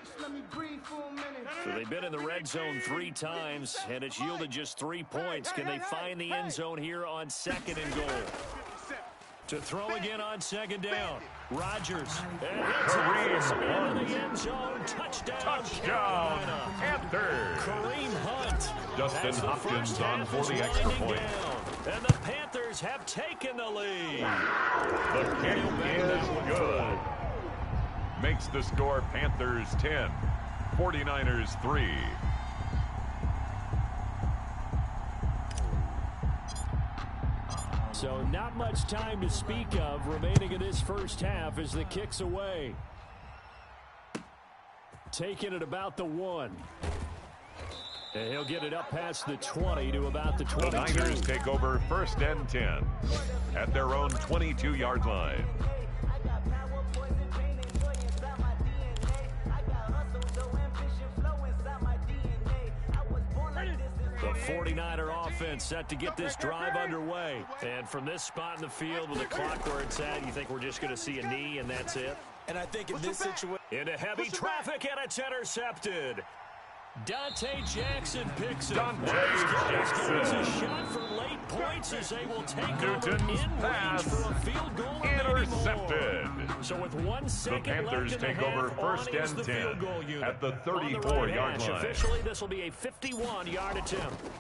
Speaker 9: Just let me breathe for a minute.
Speaker 2: So they've been in the red zone 3 times, and it's yielded just 3 points. Can they find the end zone here on second and goal? To throw again on second down. Rodgers. And
Speaker 3: Kareem
Speaker 2: into the end zone. Touchdown.
Speaker 3: Touchdown,
Speaker 2: Carolina.
Speaker 3: Panthers.
Speaker 2: Kareem Hunt.
Speaker 3: Justin
Speaker 2: As the
Speaker 3: Hopkins
Speaker 2: first
Speaker 3: on
Speaker 2: half
Speaker 3: for
Speaker 2: is
Speaker 3: the extra
Speaker 2: winding
Speaker 3: point.
Speaker 2: down. And the Panthers have taken the lead.
Speaker 3: The kick is good. Makes the score Panthers 10, 49ers 3.
Speaker 2: So not much time to speak of remaining in this first half as the kick's away. Taking it about the 1. And he'll get it up past the 20 to about the 22.
Speaker 3: The Niners take over first and 10 at their own 22-yard line.
Speaker 2: The 49er offense set to get this drive underway. And from this spot in the field with the clock where it's at, you think we're just going to see a knee and that's it?
Speaker 5: And I think in this situation,
Speaker 2: Into heavy traffic and it's intercepted. Dante Jackson picks it.
Speaker 3: Dante
Speaker 2: Jackson
Speaker 3: Jackson.
Speaker 2: a shot for late points as they will take
Speaker 3: Newton's
Speaker 2: over in range
Speaker 3: pass
Speaker 2: for a field goal or maybe
Speaker 3: intercepted.
Speaker 2: more. So with 1 second
Speaker 3: Panthers
Speaker 2: left in
Speaker 3: take
Speaker 2: the
Speaker 3: over
Speaker 2: half,
Speaker 3: first
Speaker 2: on is
Speaker 3: and
Speaker 2: the
Speaker 3: 10
Speaker 2: field goal unit.
Speaker 3: at the
Speaker 2: On the
Speaker 3: 34-yard
Speaker 2: right hash.
Speaker 3: line.
Speaker 2: Officially, this will be a 51-yard attempt.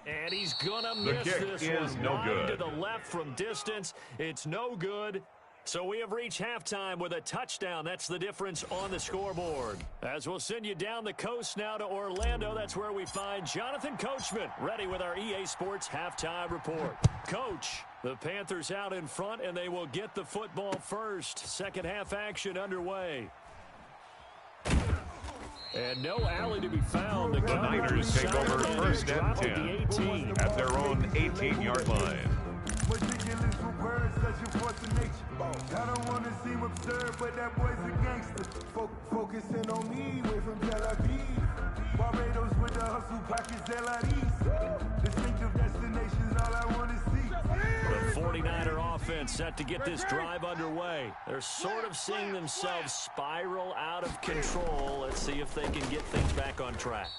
Speaker 2: And he's gonna
Speaker 3: The
Speaker 2: miss
Speaker 3: kick
Speaker 2: this
Speaker 3: is
Speaker 2: one.
Speaker 3: no
Speaker 2: Wide
Speaker 3: good.
Speaker 2: to the left from distance. It's no good. So we have reached halftime with a touchdown. That's the difference on the scoreboard. As we'll send you down the coast now to Orlando, that's where we find Jonathan Coachman, ready with our EA Sports halftime report. Coach, the Panthers out in front, and they will get the football first. Second half action underway. And no alley to be found.
Speaker 3: The Niners take over first and 10 at their own 18-yard line.
Speaker 10: Ridiculous with words, such a force of nature. I don't want to seem absurd, but that boy's a gangster. Focusing on me, way from Tel Aviv. Barbados with the hustle pockets, LIDs. Distinctive destinations, all I want to see.
Speaker 2: The 49er offense set to get this drive underway. They're sort of seeing themselves spiral out of control. Let's see if they can get things back on track.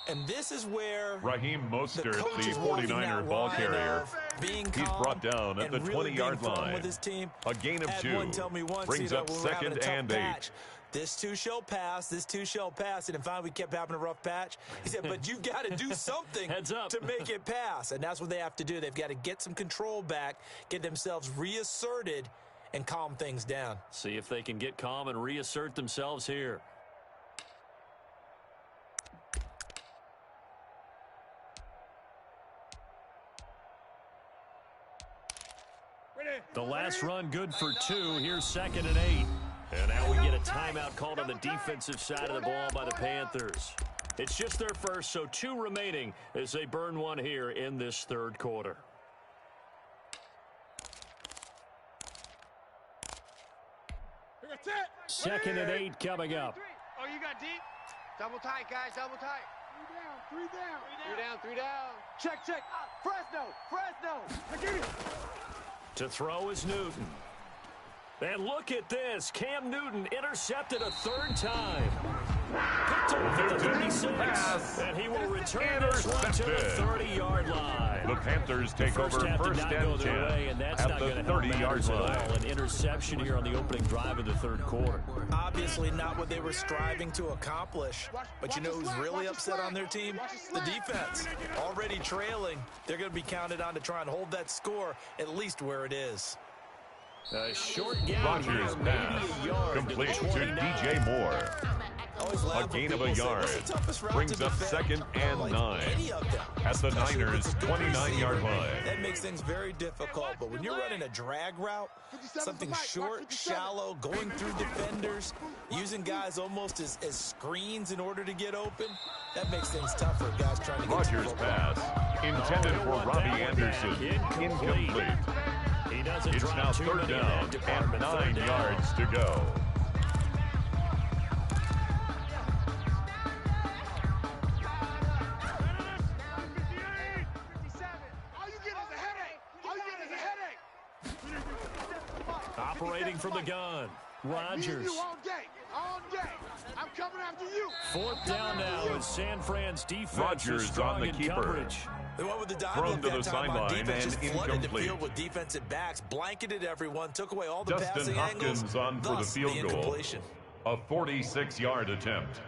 Speaker 5: And this is where
Speaker 3: Raheem Mostert, the
Speaker 5: is walking
Speaker 3: 49er
Speaker 5: that
Speaker 3: ball
Speaker 5: line
Speaker 3: carrier.
Speaker 5: of being
Speaker 3: He's
Speaker 5: calm
Speaker 3: brought down at the
Speaker 5: and really
Speaker 3: 20-yard
Speaker 5: being firm
Speaker 3: line.
Speaker 5: with his team.
Speaker 3: A gain of
Speaker 5: Had
Speaker 3: 2.
Speaker 5: one tell me once,
Speaker 3: Brings up
Speaker 5: when we were having a
Speaker 3: 2nd
Speaker 5: tough
Speaker 3: and 8.
Speaker 5: patch, this too shall pass, this too shall pass. And finally, we kept having a rough patch. He said, but you've got to do something to make it pass. And that's what they have to do. They've got to get some control back, get themselves reasserted, and calm things down.
Speaker 2: See if they can get calm and reassert themselves here. The last run good for 2. Here's 2nd and 8. And now we get a timeout called on the defensive side of the ball by the Panthers. It's just their first, so 2 remaining as they burn one here in this third quarter. Second and 8 coming up.
Speaker 4: Oh, you got deep?
Speaker 6: Double tight, guys, double tight.
Speaker 4: 3 down.
Speaker 6: 3 down. Check, check. Fresno.
Speaker 4: I get it.
Speaker 2: To throw is Newton. And look at this. Cam Newton intercepted a 3rd time. Picked off at the 36. And he will return this one to the 30-yard line.
Speaker 3: The Panthers take over first and 10 at the 30-yard line.
Speaker 2: An interception here on the opening drive of the third quarter.
Speaker 5: Obviously not what they were striving to accomplish. But you know who's really upset on their team? The defense. Already trailing. They're going to be counted on to try and hold that score at least where it is.
Speaker 2: A short gain.
Speaker 3: Rodgers pass complete to DJ Moore. A gain of a yard. Brings up 2nd and 9 at the Niners' 29-yard line.
Speaker 5: That makes things very difficult, but when you're running a drag route, something short, shallow, going through defenders, using guys almost as screens in order to get open, that makes things tougher. Guys trying to get
Speaker 3: Rodgers pass intended for Robbie Anderson. Incomplete. It's now 3rd down and 9 yards to go.
Speaker 2: Operating from the gun. Rodgers.
Speaker 4: All day. I'm coming after you.
Speaker 2: 4th down now as San Fran's defense
Speaker 3: Rodgers
Speaker 2: is strong
Speaker 3: on the
Speaker 2: in
Speaker 3: keeper.
Speaker 2: coverage.
Speaker 5: They went with the dive
Speaker 3: Thrown to the
Speaker 5: sideline
Speaker 3: sideline and
Speaker 5: flooded the
Speaker 3: incomplete.
Speaker 5: field with defensive backs, blanketed everyone, took away all the
Speaker 3: Justin
Speaker 5: passing
Speaker 3: Hopkins
Speaker 5: angles.
Speaker 3: on for the field goal.
Speaker 5: Incompletion.
Speaker 3: A 46-yard attempt.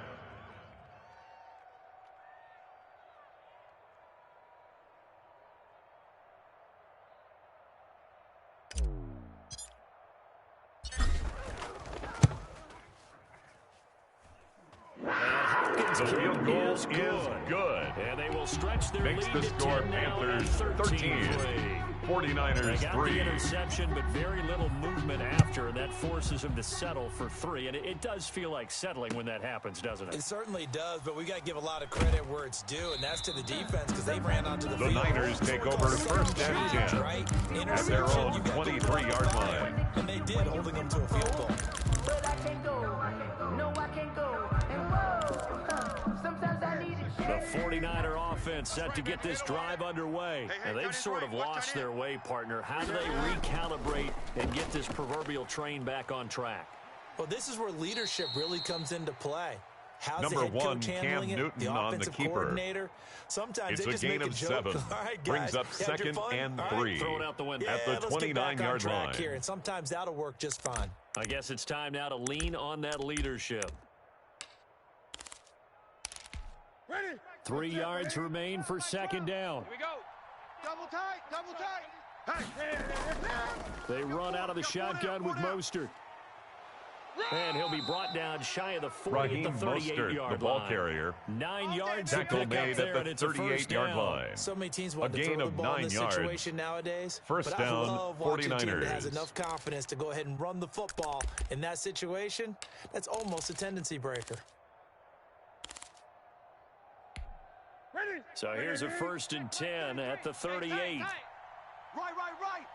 Speaker 3: The field goal is good.
Speaker 2: And they will stretch their
Speaker 3: Makes
Speaker 2: lead
Speaker 3: the
Speaker 2: to
Speaker 3: score
Speaker 2: 10 now
Speaker 3: Panthers
Speaker 2: at
Speaker 3: 13. 49ers
Speaker 2: They got
Speaker 3: 3.
Speaker 2: the interception, but very little movement after, and that forces him to settle for 3. And it does feel like settling when that happens, doesn't it?
Speaker 5: It certainly does, but we got to give a lot of credit where it's due, and that's to the defense because they ran onto the field.
Speaker 3: The Niners take over first and 10
Speaker 5: right?
Speaker 3: at their own 23-yard line.
Speaker 5: And they did, holding them to a field goal.
Speaker 11: But I can't go. No, I can't go. And whoa, sometimes I need a
Speaker 2: The 49er offense set to get this drive underway. And they've sort of lost their way, partner. How do they recalibrate and get this proverbial train back on track?
Speaker 5: Well, this is where leadership really comes into play. How's
Speaker 3: Number
Speaker 5: the head
Speaker 3: one,
Speaker 5: coach handling
Speaker 3: Cam
Speaker 5: it?
Speaker 3: Newton
Speaker 5: The
Speaker 3: on the
Speaker 5: offensive
Speaker 3: keeper.
Speaker 5: coordinator. Sometimes
Speaker 3: It's
Speaker 5: they
Speaker 3: a
Speaker 5: just
Speaker 3: gain
Speaker 5: make
Speaker 3: of
Speaker 5: a joke.
Speaker 3: 7.
Speaker 5: All right, guys,
Speaker 3: Brings up
Speaker 5: you had your
Speaker 3: 2nd
Speaker 5: fun?
Speaker 3: and
Speaker 5: All
Speaker 3: 3
Speaker 2: Throw it out the window.
Speaker 3: at the
Speaker 5: let's get back on
Speaker 3: 29-yard
Speaker 5: track
Speaker 3: line.
Speaker 5: here, and sometimes that'll work just fine.
Speaker 2: I guess it's time now to lean on that leadership.
Speaker 4: Ready?
Speaker 2: 3 yards remain for 2nd down.
Speaker 4: Here we go. Double tight, double tight. Hey.
Speaker 2: They run out of the shotgun with Mostert. And he'll be brought down shy of the 40
Speaker 3: Raheem
Speaker 2: at the 38-yard line.
Speaker 3: Mostert, the ball carrier.
Speaker 2: 9 yards to
Speaker 3: Tackle
Speaker 2: pick up
Speaker 3: made
Speaker 2: there,
Speaker 3: at
Speaker 2: and
Speaker 3: the
Speaker 2: it's a first
Speaker 3: 38-yard
Speaker 2: down.
Speaker 3: line.
Speaker 5: So many teams
Speaker 3: A
Speaker 5: want to
Speaker 3: gain
Speaker 5: throw the
Speaker 3: of
Speaker 5: ball in
Speaker 3: 9
Speaker 5: this
Speaker 3: yards.
Speaker 5: situation nowadays.
Speaker 3: First
Speaker 5: but
Speaker 3: down,
Speaker 5: I love watching a team that
Speaker 3: 49ers.
Speaker 5: has enough confidence to go ahead and run the football. In that situation, that's almost a tendency breaker.
Speaker 4: Ready?
Speaker 2: So here's a 1st and 10 at the 38.
Speaker 6: Right.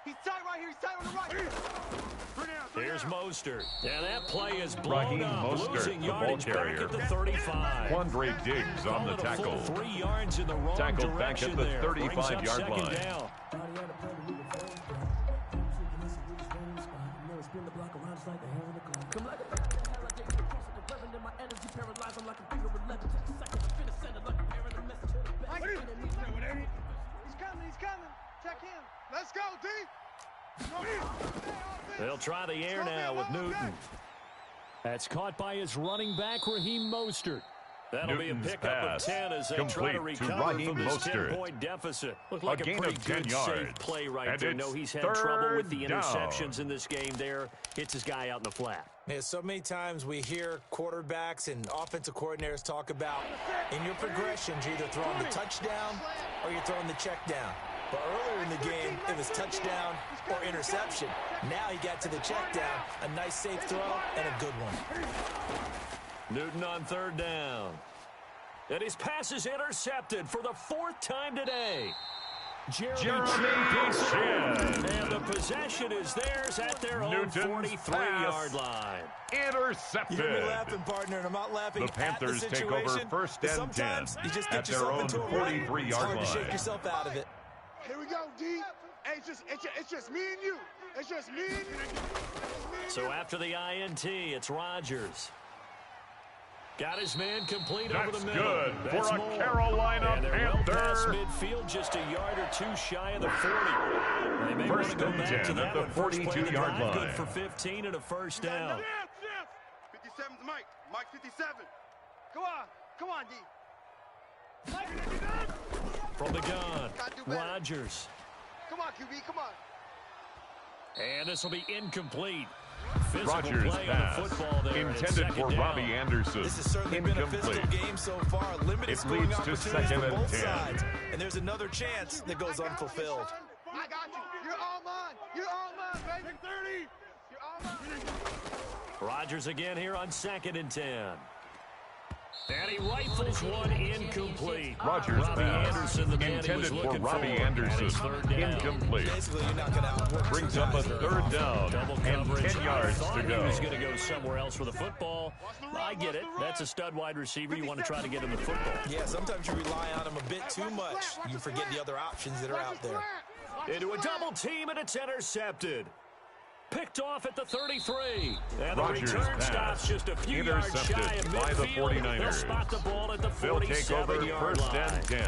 Speaker 6: He's tight right here. He's tight on the right.
Speaker 2: Here's Mostert. And that play is
Speaker 3: Raheem
Speaker 2: blown up.
Speaker 3: Mostert,
Speaker 2: Losing
Speaker 3: the ball
Speaker 2: yardage back
Speaker 3: carrier.
Speaker 2: at the 35.
Speaker 3: Quandre Diggs on the
Speaker 2: Call it a full
Speaker 3: tackle.
Speaker 2: 3 yards in the wrong
Speaker 3: Tackled back
Speaker 2: direction
Speaker 3: at the
Speaker 2: there. Brings up
Speaker 3: 35-yard
Speaker 2: 2nd
Speaker 3: line.
Speaker 2: down.
Speaker 4: Check him. Let's go, D.
Speaker 2: They'll try the air now with Newton. That's caught by his running back, Raheem Mostert. That'll
Speaker 3: Newton's
Speaker 2: be a pickup of 10 as they try to recover from this 10-point deficit. Looked like a pretty good, safe play right there. No, he's had trouble with the interceptions in this game there. Hits his guy out in the flat.
Speaker 5: Yeah, so many times we hear quarterbacks and offensive coordinators talk about in your progressions, you're either throwing the touchdown or you're throwing the check down. But earlier in the game, it was touchdown or interception. Now he got to the check down, a nice safe throw, and a good one.
Speaker 2: Newton on third down. And his pass is intercepted for the 4th time today. Jeremy Chinn. And the possession is theirs at their own 43-yard line.
Speaker 3: Intercepted.
Speaker 5: You hear me laughing, partner, and I'm not laughing
Speaker 3: the Panthers
Speaker 5: at the
Speaker 3: take over first and 10
Speaker 5: you just
Speaker 3: at
Speaker 5: get
Speaker 3: their own 43-yard line.
Speaker 5: To shake yourself out of it.
Speaker 4: Here we go, D. Hey, it's just me and you. It's just me and you.
Speaker 2: So after the INT, it's Rodgers. Got his man complete
Speaker 3: That's
Speaker 2: over the middle.
Speaker 3: Good
Speaker 2: That's
Speaker 3: for a
Speaker 2: more.
Speaker 3: Carolina
Speaker 2: and they're well
Speaker 3: Panther.
Speaker 2: past midfield, just a yard or two shy of the 40. They may want to go back to that one. First play of the drive,
Speaker 3: line.
Speaker 2: good for 15 and a first down.
Speaker 6: 57's Mike. Mike 57.
Speaker 4: Come on, D.
Speaker 2: From the gun, Rodgers.
Speaker 4: Come on, QB, come on.
Speaker 2: And this will be incomplete. Physical
Speaker 3: Rodgers
Speaker 2: play
Speaker 3: pass
Speaker 2: on the football there.
Speaker 3: intended for Robbie Anderson.
Speaker 5: This has certainly been a physical game so far. Limited scoring
Speaker 3: leads to
Speaker 5: opportunities
Speaker 3: second
Speaker 5: for
Speaker 3: and
Speaker 5: both
Speaker 3: 10.
Speaker 5: sides. And there's another chance that goes unfulfilled.
Speaker 4: I got you. You're all mine. You're all mine, baby. 30. You're all mine.
Speaker 2: Rodgers again here on 2nd and 10. And he rifles one incomplete.
Speaker 3: Rodgers
Speaker 2: Robbie
Speaker 3: pass
Speaker 2: Anderson, the man
Speaker 3: intended
Speaker 2: he was
Speaker 3: for
Speaker 2: looking
Speaker 3: Robbie
Speaker 2: for.
Speaker 3: Anderson. Incomplete.
Speaker 5: Basically, you're not going to outwork
Speaker 3: Brings up a third down
Speaker 2: Double
Speaker 3: and
Speaker 2: coverage.
Speaker 3: 10 yards
Speaker 2: I
Speaker 3: to
Speaker 2: thought
Speaker 3: go.
Speaker 2: he was going to go somewhere else for the football. I get it. That's a stud wide receiver. You want to try to get him the football.
Speaker 5: Yeah, sometimes you rely on him a bit too much. You forget the other options that are out there.
Speaker 2: Into a double team, and it's intercepted. Picked off at the 33. And the
Speaker 3: Rodgers
Speaker 2: return
Speaker 3: pass.
Speaker 2: stops just a few yards
Speaker 3: Intercepted
Speaker 2: shy of
Speaker 3: by the
Speaker 2: midfield.
Speaker 3: 49ers.
Speaker 2: They'll spot the ball at the
Speaker 3: They'll take over
Speaker 2: 47-yard
Speaker 3: first
Speaker 2: line.
Speaker 3: and 10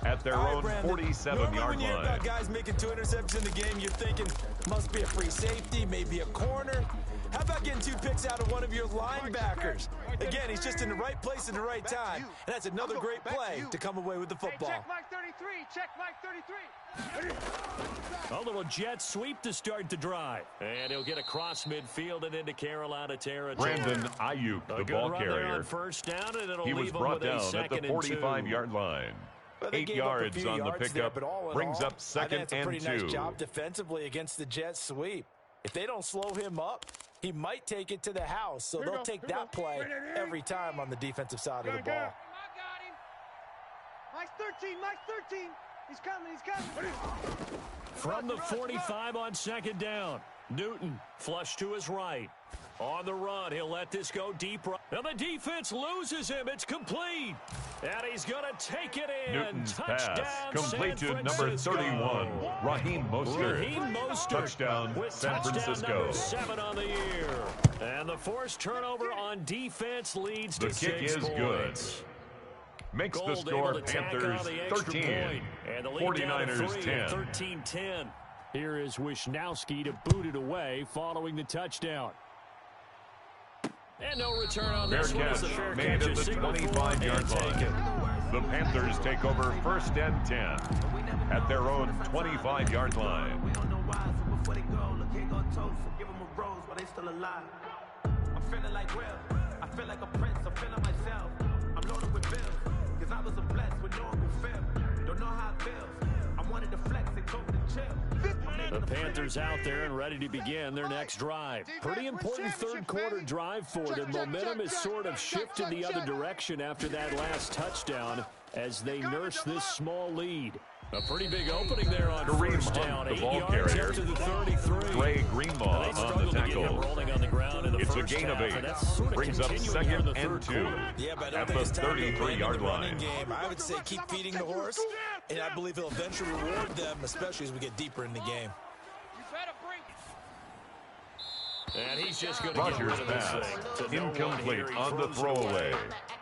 Speaker 3: at their own 47-yard
Speaker 5: when you hear
Speaker 3: line.
Speaker 5: about guys making 2 interceptions in the game, you're thinking, must be a free safety, maybe a corner. How about getting 2 picks out of one of your linebackers? Again, he's just in the right place at the right time. And that's another great play to come away with the football.
Speaker 4: Check Mike 33. Check Mike 33.
Speaker 2: A little jet sweep to start the drive. And he'll get across midfield and into Carolina territory.
Speaker 3: Brandon Ayuk, the ball carrier.
Speaker 2: First down, and it'll
Speaker 3: He was
Speaker 2: leave him
Speaker 3: brought
Speaker 2: with a
Speaker 3: down at the 45-yard line.
Speaker 5: Well, they
Speaker 3: 8
Speaker 5: gave up a
Speaker 3: yards
Speaker 5: few
Speaker 3: on the
Speaker 5: yards there,
Speaker 3: pickup.
Speaker 5: but all in
Speaker 3: Brings
Speaker 5: all,
Speaker 3: up
Speaker 5: I think
Speaker 3: 2nd
Speaker 5: it's a
Speaker 3: and
Speaker 5: pretty
Speaker 3: 2.
Speaker 5: nice job defensively against the jet sweep. If they don't slow him up, he might take it to the house. So they'll take that play every time on the defensive side of the ball.
Speaker 4: I got him. Mike's 13. Mike's 13. He's coming. He's coming.
Speaker 2: From the 45 on 2nd down. Newton flush to his right. On the run, he'll let this go deep right. And the defense loses him. It's complete. And he's going to take it in.
Speaker 3: Newton's
Speaker 2: Touchdown,
Speaker 3: pass complete to
Speaker 2: San
Speaker 3: number
Speaker 2: Francisco.
Speaker 3: 31, Raheem Mostert.
Speaker 2: Raheem Mostert
Speaker 3: Touchdown,
Speaker 2: with
Speaker 3: San
Speaker 2: touchdown
Speaker 3: Francisco.
Speaker 2: number 7 on the year. And the forced turnover on defense leads
Speaker 3: The
Speaker 2: to
Speaker 3: kick
Speaker 2: 6
Speaker 3: is
Speaker 2: points.
Speaker 3: good. Makes the
Speaker 2: Gold
Speaker 3: score
Speaker 2: able to tack on
Speaker 3: Panthers
Speaker 2: the extra
Speaker 3: 13,
Speaker 2: point. And the lead down to
Speaker 3: 49ers
Speaker 2: 3
Speaker 3: 10.
Speaker 2: at 13-10. Here is Wisnowski to boot it away following the touchdown. And no return on
Speaker 3: Fair
Speaker 2: this one. It's
Speaker 3: catch
Speaker 2: a fair
Speaker 3: made
Speaker 2: catch.
Speaker 3: at the
Speaker 2: A signal for
Speaker 3: 25-yard
Speaker 2: and take
Speaker 3: line.
Speaker 2: it.
Speaker 3: The Panthers take over first and 10 at their own 25-yard line.
Speaker 9: We don't know why, so before they go, look, here go toast. Give them a rose, but they still alive. I'm feeling like Will. I feel like a prince. I'm feeling myself. I'm loaded with bills. Cause I was a blessed with no one will feel. Don't know how it feels. I wanted to flex and go to chill.
Speaker 2: The Panthers out there and ready to begin their next drive. Pretty important third quarter drive for them. Momentum has sort of shifted the other direction after that last touchdown as they nurse this small lead. A pretty big opening there on
Speaker 3: Kareem
Speaker 2: first down.
Speaker 3: Hunt, the
Speaker 2: 8
Speaker 3: ball
Speaker 2: yards
Speaker 3: carrier.
Speaker 2: up to the 33.
Speaker 3: Ray Greenlaw
Speaker 2: They
Speaker 3: on
Speaker 2: struggled
Speaker 3: the
Speaker 2: to get him
Speaker 3: tackle.
Speaker 2: rolling on the ground in the
Speaker 3: It's a
Speaker 2: first
Speaker 3: gain of
Speaker 2: half,
Speaker 3: 8.
Speaker 2: and that's sort of
Speaker 3: Brings up
Speaker 2: continuing here in
Speaker 3: 2nd
Speaker 2: the
Speaker 3: and
Speaker 2: third
Speaker 3: 2
Speaker 2: quarter.
Speaker 5: Yeah, but I don't
Speaker 3: at
Speaker 5: think
Speaker 3: the
Speaker 5: it's time to get
Speaker 3: 33-yard
Speaker 5: in the running
Speaker 3: line.
Speaker 5: game. I would say keep feeding the horse, and I believe he'll eventually reward them, especially as we get deeper in the game.
Speaker 4: You better bring.
Speaker 2: And he's just going to
Speaker 3: Rodgers
Speaker 2: get rid of this
Speaker 3: pass.
Speaker 2: thing. To
Speaker 3: Incomplete
Speaker 2: no
Speaker 3: on the throwaway.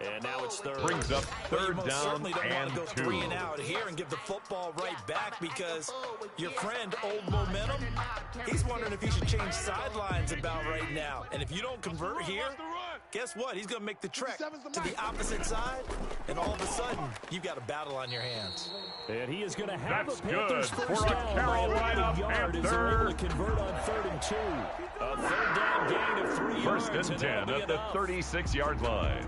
Speaker 2: And now it's third.
Speaker 3: Brings up third
Speaker 5: most
Speaker 3: down
Speaker 5: certainly don't
Speaker 3: and
Speaker 5: want to go
Speaker 3: 2.
Speaker 5: 3 and out here and give the football right back because your friend, Old Momentum, he's wondering if he should change sidelines about right now. And if you don't convert here, guess what? He's going to make the trek to the opposite side, and all of a sudden, you've got a battle on your hands.
Speaker 2: And he is going to have
Speaker 3: That's
Speaker 2: a Panthers
Speaker 3: good
Speaker 2: first
Speaker 3: for a
Speaker 2: down.
Speaker 3: Carolina
Speaker 2: Yard as they're able to convert on 3rd and 2. A third down gain of 3 yards.
Speaker 3: First and 10 at the 36-yard line.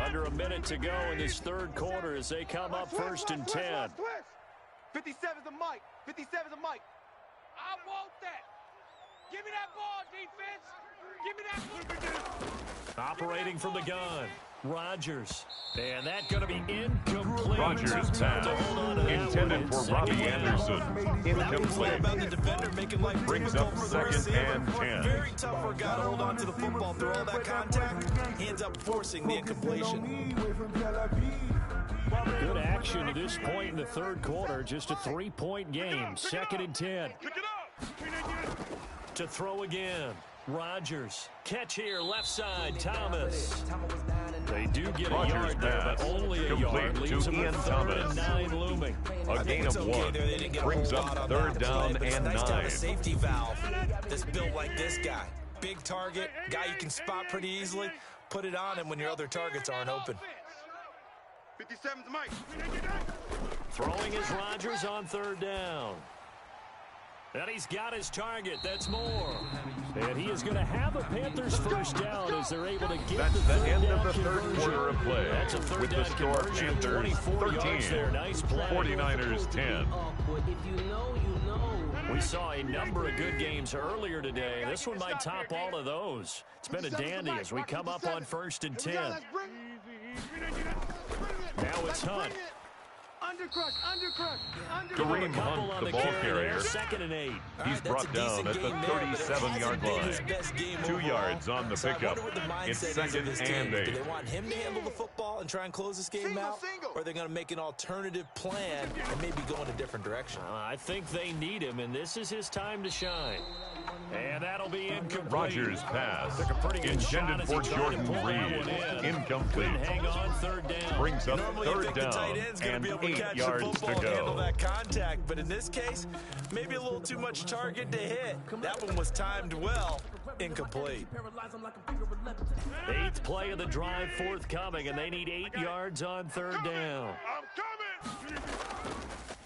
Speaker 2: Under a minute to go in this third quarter as they come up 1st and 10.
Speaker 6: 57's the mic. 57's the mic.
Speaker 4: I want that. Give me that ball, defense. Give me that ball.
Speaker 2: Operating from the gun, Rodgers. And that's going to be incomplete.
Speaker 3: Rodgers pass. Intended for Robbie Anderson. Incomplete.
Speaker 5: About the defender making life
Speaker 3: brings
Speaker 5: difficult
Speaker 3: up
Speaker 5: for the
Speaker 3: 2nd
Speaker 5: receiver.
Speaker 3: and 10.
Speaker 5: Very tough for a guy to hold on to the football through all that contact. He ends up forcing the incompletion.
Speaker 2: Good action to this point in the third quarter. Just a 3-point game. 2nd and 10. To throw again. Rodgers. Catch here, left side, Thomas. They do get a yard there, but only a yard. Leaves them with 3rd and 9 looming.
Speaker 3: A gain of 1. Brings up 3rd down and 9.
Speaker 5: Nice to have a safety valve that's built like this guy. Big target, guy you can spot pretty easily. Put it on him when your other targets aren't open.
Speaker 4: 57's Mike.
Speaker 2: Throwing is Rodgers on 3rd down. And he's got his target. That's Moore. And he is going to have a Panthers first down as they're able to get
Speaker 3: That's
Speaker 2: the
Speaker 3: the end of the
Speaker 2: conversion.
Speaker 3: third quarter of play.
Speaker 2: That's a third
Speaker 3: with
Speaker 2: down
Speaker 3: the score
Speaker 2: conversion.
Speaker 3: Panthers 13,
Speaker 2: There. Nice play.
Speaker 3: 49ers 10.
Speaker 2: We saw a number of good games earlier today. This one might top all of those. It's been a dandy as we come up on 1st and 10. Now it's Hunt.
Speaker 3: Kareem Hunt, the ball carrier.
Speaker 2: 2nd and 8.
Speaker 3: He's brought down at the 37-yard line. 2 yards on the pickup. It's 2nd and 8.
Speaker 5: Do they want him to handle the football and try and close this game out? Or are they going to make an alternative plan and maybe go in a different direction?
Speaker 2: I think they need him, and this is his time to shine. And that'll be incomplete.
Speaker 3: Rodgers pass.
Speaker 2: Intended
Speaker 3: for Jordan Reed. Incomplete.
Speaker 2: Hang on 3rd down.
Speaker 3: Brings up
Speaker 5: Normally
Speaker 3: 3rd down and 8 yards to
Speaker 5: handle
Speaker 3: go.
Speaker 5: that contact, but in this case, maybe a little too much target to hit. That one was timed well. Incomplete.
Speaker 2: 8th play of the drive forthcoming, and they need 8 yards on 3rd down.
Speaker 4: I'm coming.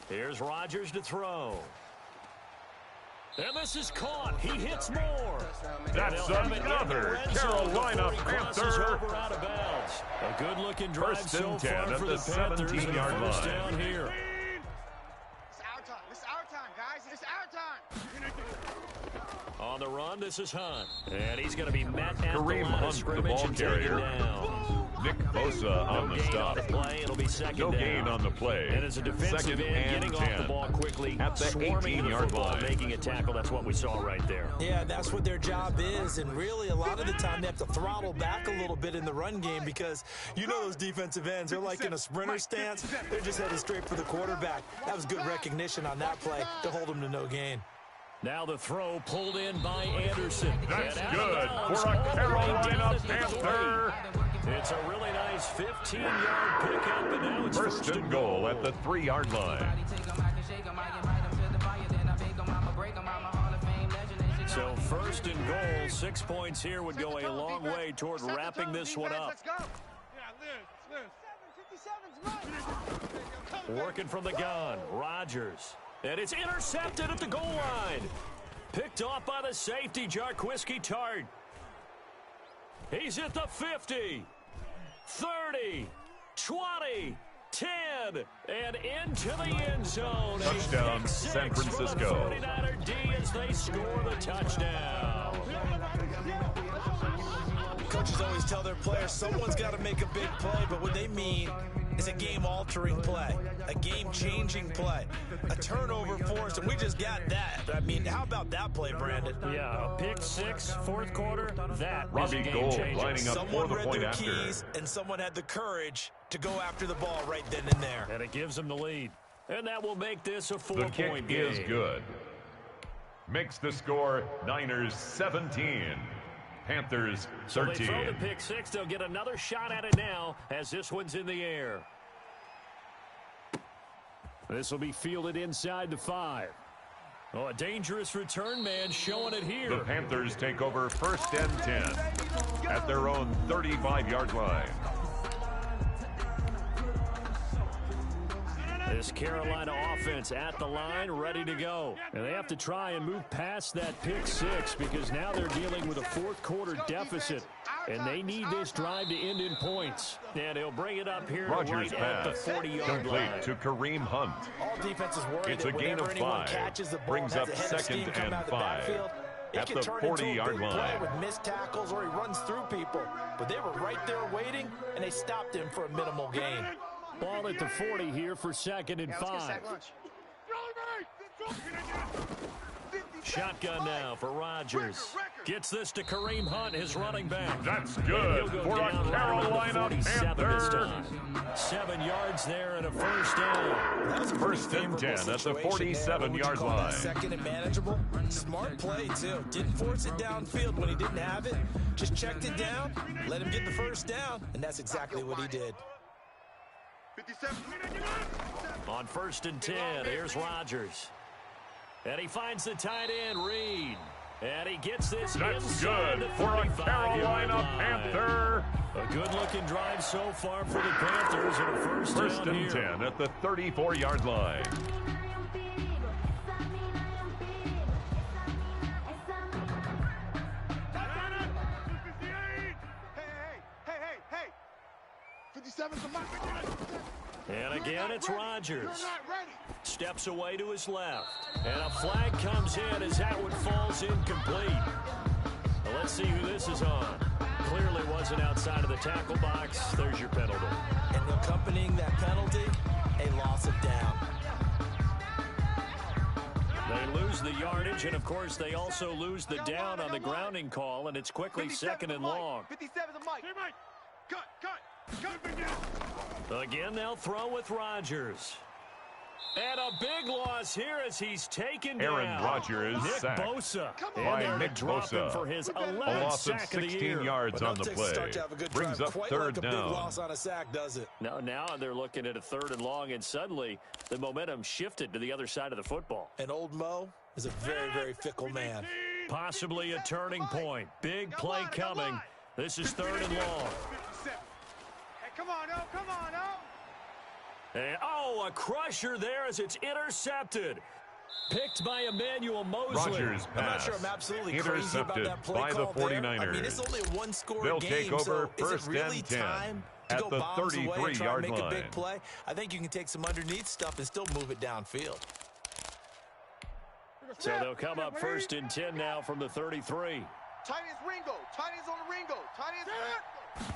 Speaker 2: Here's Rodgers to throw. And this is caught. He hits Moore.
Speaker 3: That's another Carolina Panther.
Speaker 2: Over out of bounds. A good-looking drive
Speaker 3: 1st and 10
Speaker 2: so far
Speaker 3: at
Speaker 2: for
Speaker 3: the
Speaker 2: the Panthers.
Speaker 3: 17-yard
Speaker 2: First
Speaker 3: line.
Speaker 2: down here.
Speaker 4: It's our time. It's our time, guys. It's our time.
Speaker 2: On the run, this is Hunt. And he's going to be met at
Speaker 3: Kareem
Speaker 2: the line
Speaker 3: Hunt,
Speaker 2: of
Speaker 3: the
Speaker 2: scrimmage
Speaker 3: ball
Speaker 2: and taken
Speaker 3: carrier.
Speaker 2: down.
Speaker 3: Nick Bosa on the stop.
Speaker 2: Play. It'll be 2nd
Speaker 3: No
Speaker 2: down.
Speaker 3: gain on the play.
Speaker 2: And as a defensive
Speaker 3: 2nd
Speaker 2: end,
Speaker 3: and
Speaker 2: getting
Speaker 3: 10.
Speaker 2: off the ball quickly,
Speaker 3: At the
Speaker 2: swarming the
Speaker 3: 18-yard
Speaker 2: football,
Speaker 3: line.
Speaker 2: making a tackle. That's what we saw right there.
Speaker 5: Yeah, that's what their job is, and really a lot of the time they have to throttle back a little bit in the run game because you know those defensive ends, they're like in a sprinter stance. They're just headed straight for the quarterback. That was good recognition on that play to hold them to no gain.
Speaker 2: Now the throw pulled in by Anderson.
Speaker 3: That's
Speaker 2: And
Speaker 3: good
Speaker 2: bounds
Speaker 3: for a
Speaker 2: all the way
Speaker 3: Carolina
Speaker 2: down at the
Speaker 3: Panther.
Speaker 2: 3. It's a really nice 15-yard pickup, and now it's
Speaker 3: First and goal at the 3-yard line.
Speaker 2: So 1st and goal, 6 points here would go a long way toward wrapping this one up.
Speaker 4: Let's go. Yeah, Liz.
Speaker 2: Working from the gun, Rodgers. And it's intercepted at the goal line. Picked off by the safety, Jarquiski Tart. He's at the 50, 30, 20, 10, and into the end zone.
Speaker 3: Touchdown, San Francisco.
Speaker 2: 49er D as they score the touchdown.
Speaker 5: Coaches always tell their players someone's got to make a big play, but what they mean is a game-altering play, a game-changing play, a turnover force, and we just got that. I mean, how about that play, Brandon?
Speaker 2: Yeah, a pick six, fourth quarter, that was a
Speaker 3: Robbie Gould
Speaker 2: game-changer.
Speaker 3: lining up for the point after.
Speaker 5: Keys, and someone had the courage to go after the ball right then and there.
Speaker 2: And it gives them the lead. And that will make this a 4-point game.
Speaker 3: The kick is good. Makes the score Niners 17. Panthers 13.
Speaker 2: So they throw the pick six. They'll get another shot at it now as this one's in the air. This will be fielded inside the 5. Oh, a dangerous return man showing it here.
Speaker 3: The Panthers take over 1st and 10 at their own 35-yard line.
Speaker 2: This Carolina offense at the line, ready to go. And they have to try and move past that pick six because now they're dealing with a fourth quarter deficit. And they need this drive to end in points. And he'll bring it up here
Speaker 3: Rogers
Speaker 2: right at the 40-yard line.
Speaker 3: Complete to Kareem Hunt.
Speaker 5: All defenses worry
Speaker 3: It's
Speaker 5: that
Speaker 3: a gain of
Speaker 5: whenever anyone
Speaker 3: 5.
Speaker 5: catches the ball,
Speaker 3: Brings
Speaker 5: has
Speaker 3: up
Speaker 5: a head of
Speaker 3: 2nd
Speaker 5: steam coming
Speaker 3: and
Speaker 5: out of the
Speaker 3: 5.
Speaker 5: backfield, it
Speaker 3: At
Speaker 5: can
Speaker 3: the
Speaker 5: turn into a
Speaker 3: 40-yard
Speaker 5: big play
Speaker 3: line.
Speaker 5: with missed tackles or he runs through people. But they were right there waiting, and they stopped him for a minimal gain.
Speaker 2: Ball at the 40 here for 2nd and 5. Shotgun now for Rodgers. Gets this to Kareem Hunt, his running back.
Speaker 3: That's good
Speaker 2: Go
Speaker 3: for a Carolina Panther.
Speaker 2: 7 yards there and a first down.
Speaker 5: That was a
Speaker 3: 1st and 10 at the 47-yard line.
Speaker 5: Second and manageable. Smart play, too. Didn't force it downfield when he didn't have it. Just checked it down, let him get the first down, and that's exactly what he did.
Speaker 2: On 1st and 10, here's Rodgers. And he finds the tight end, Reed. And he gets this inside
Speaker 3: good for a Carolina Panther.
Speaker 2: A good-looking drive so far for the Panthers and a first down
Speaker 3: and
Speaker 2: here.
Speaker 3: 10 at the 34-yard line.
Speaker 4: Hey. 57's the mark.
Speaker 2: And again, it's Rodgers. Steps away to his left. And a flag comes in as that one falls incomplete. Well, let's see who this is on. Clearly wasn't outside of the tackle box. There's your penalty.
Speaker 5: And accompanying that penalty, a loss of down.
Speaker 2: They lose the yardage, and of course, they also lose the down on the grounding call, and it's quickly 2nd and long.
Speaker 4: 57's a Mike. Cut.
Speaker 2: Again, they'll throw with Rodgers. And a big loss here as he's taken down.
Speaker 3: Aaron Rodgers
Speaker 2: Nick
Speaker 3: sacked
Speaker 2: Bosa.
Speaker 3: by Nick Bosa.
Speaker 2: For his 11th
Speaker 3: a loss of
Speaker 2: sack of the
Speaker 3: 16
Speaker 2: year.
Speaker 3: yards on the play. Brings up
Speaker 5: Quite
Speaker 3: 3rd
Speaker 5: like a
Speaker 3: down.
Speaker 5: big loss on a sack, does it?
Speaker 2: Now they're looking at a 3rd and long, and suddenly the momentum shifted to the other side of the football.
Speaker 5: And old Mo is a very, very fickle man.
Speaker 2: Possibly a turning point. Big play coming. This is 3rd and long.
Speaker 4: Hey, come on,
Speaker 2: And, a crusher there as it's intercepted. Picked by Emmanuel Mosley.
Speaker 3: Rodgers
Speaker 5: I'm not
Speaker 3: pass.
Speaker 5: sure I'm absolutely crazy about
Speaker 3: Intercepted
Speaker 5: that play
Speaker 3: by the
Speaker 5: call
Speaker 3: 49ers.
Speaker 5: there. I mean, it's only a one-score
Speaker 3: They'll
Speaker 5: game,
Speaker 3: take over
Speaker 5: so is it
Speaker 3: 1st
Speaker 5: really
Speaker 3: and 10
Speaker 5: time to
Speaker 3: at
Speaker 5: go
Speaker 3: the
Speaker 5: bombs away and try and
Speaker 3: 33-yard
Speaker 5: make a
Speaker 3: line.
Speaker 5: big play? I think you can take some underneath stuff and still move it downfield.
Speaker 2: So they'll come up 1st and 10 now from the 33.
Speaker 6: Tight end's Ringo. Tight end's on the Ringo. Tight end's...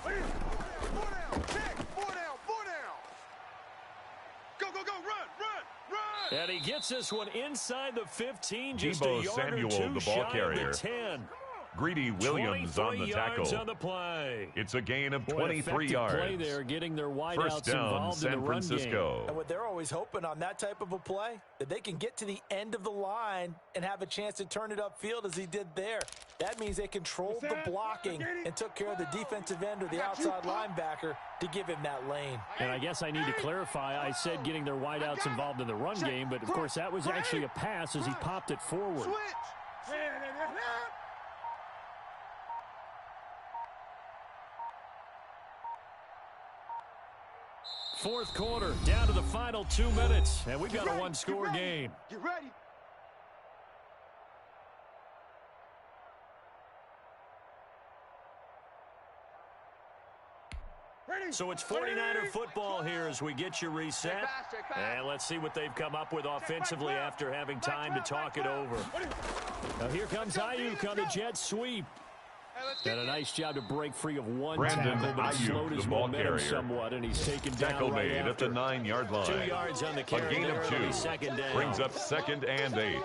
Speaker 6: 4 down. Check. 4 down. Go. Run.
Speaker 2: And he gets this one inside the 15, just
Speaker 3: Deebo
Speaker 2: a yard
Speaker 3: Samuel,
Speaker 2: or two
Speaker 3: the ball
Speaker 2: shy
Speaker 3: carrier.
Speaker 2: of the 10.
Speaker 3: Greedy Williams on the tackle.
Speaker 2: On the play.
Speaker 3: It's a gain of
Speaker 2: Boy,
Speaker 3: 23 yards.
Speaker 2: Play there, getting their wideouts
Speaker 3: First down,
Speaker 2: involved
Speaker 3: San
Speaker 2: in the run
Speaker 3: Francisco.
Speaker 2: game.
Speaker 5: And what they're always hoping on that type of a play, that they can get to the end of the line and have a chance to turn it upfield as he did there. That means they controlled the blocking and took care of the defensive end or the outside linebacker to give him that lane.
Speaker 2: And I guess I need to clarify, I said getting their wideouts involved in the run game, but of course that was actually a pass as he popped it forward. Fourth quarter, down to the final 2 minutes, and we've got a one-score game.
Speaker 6: Get ready.
Speaker 2: So it's 49er football here as we get you reset. And let's see what they've come up with offensively after having time to talk it over. Now here comes Ayuk on the jet sweep. And a nice job to break free of one
Speaker 3: Brandon
Speaker 2: tackle, but he
Speaker 3: Ayuk,
Speaker 2: slowed his
Speaker 3: the ball
Speaker 2: momentum
Speaker 3: carrier.
Speaker 2: somewhat, and he's taken down
Speaker 3: Tackle
Speaker 2: right
Speaker 3: made
Speaker 2: after.
Speaker 3: at the 9-yard line.
Speaker 2: 2 yards on the
Speaker 3: A
Speaker 2: carry
Speaker 3: gain
Speaker 2: there.
Speaker 3: of
Speaker 2: It'll be
Speaker 3: 2.
Speaker 2: second down.
Speaker 3: Brings up 2nd and 8.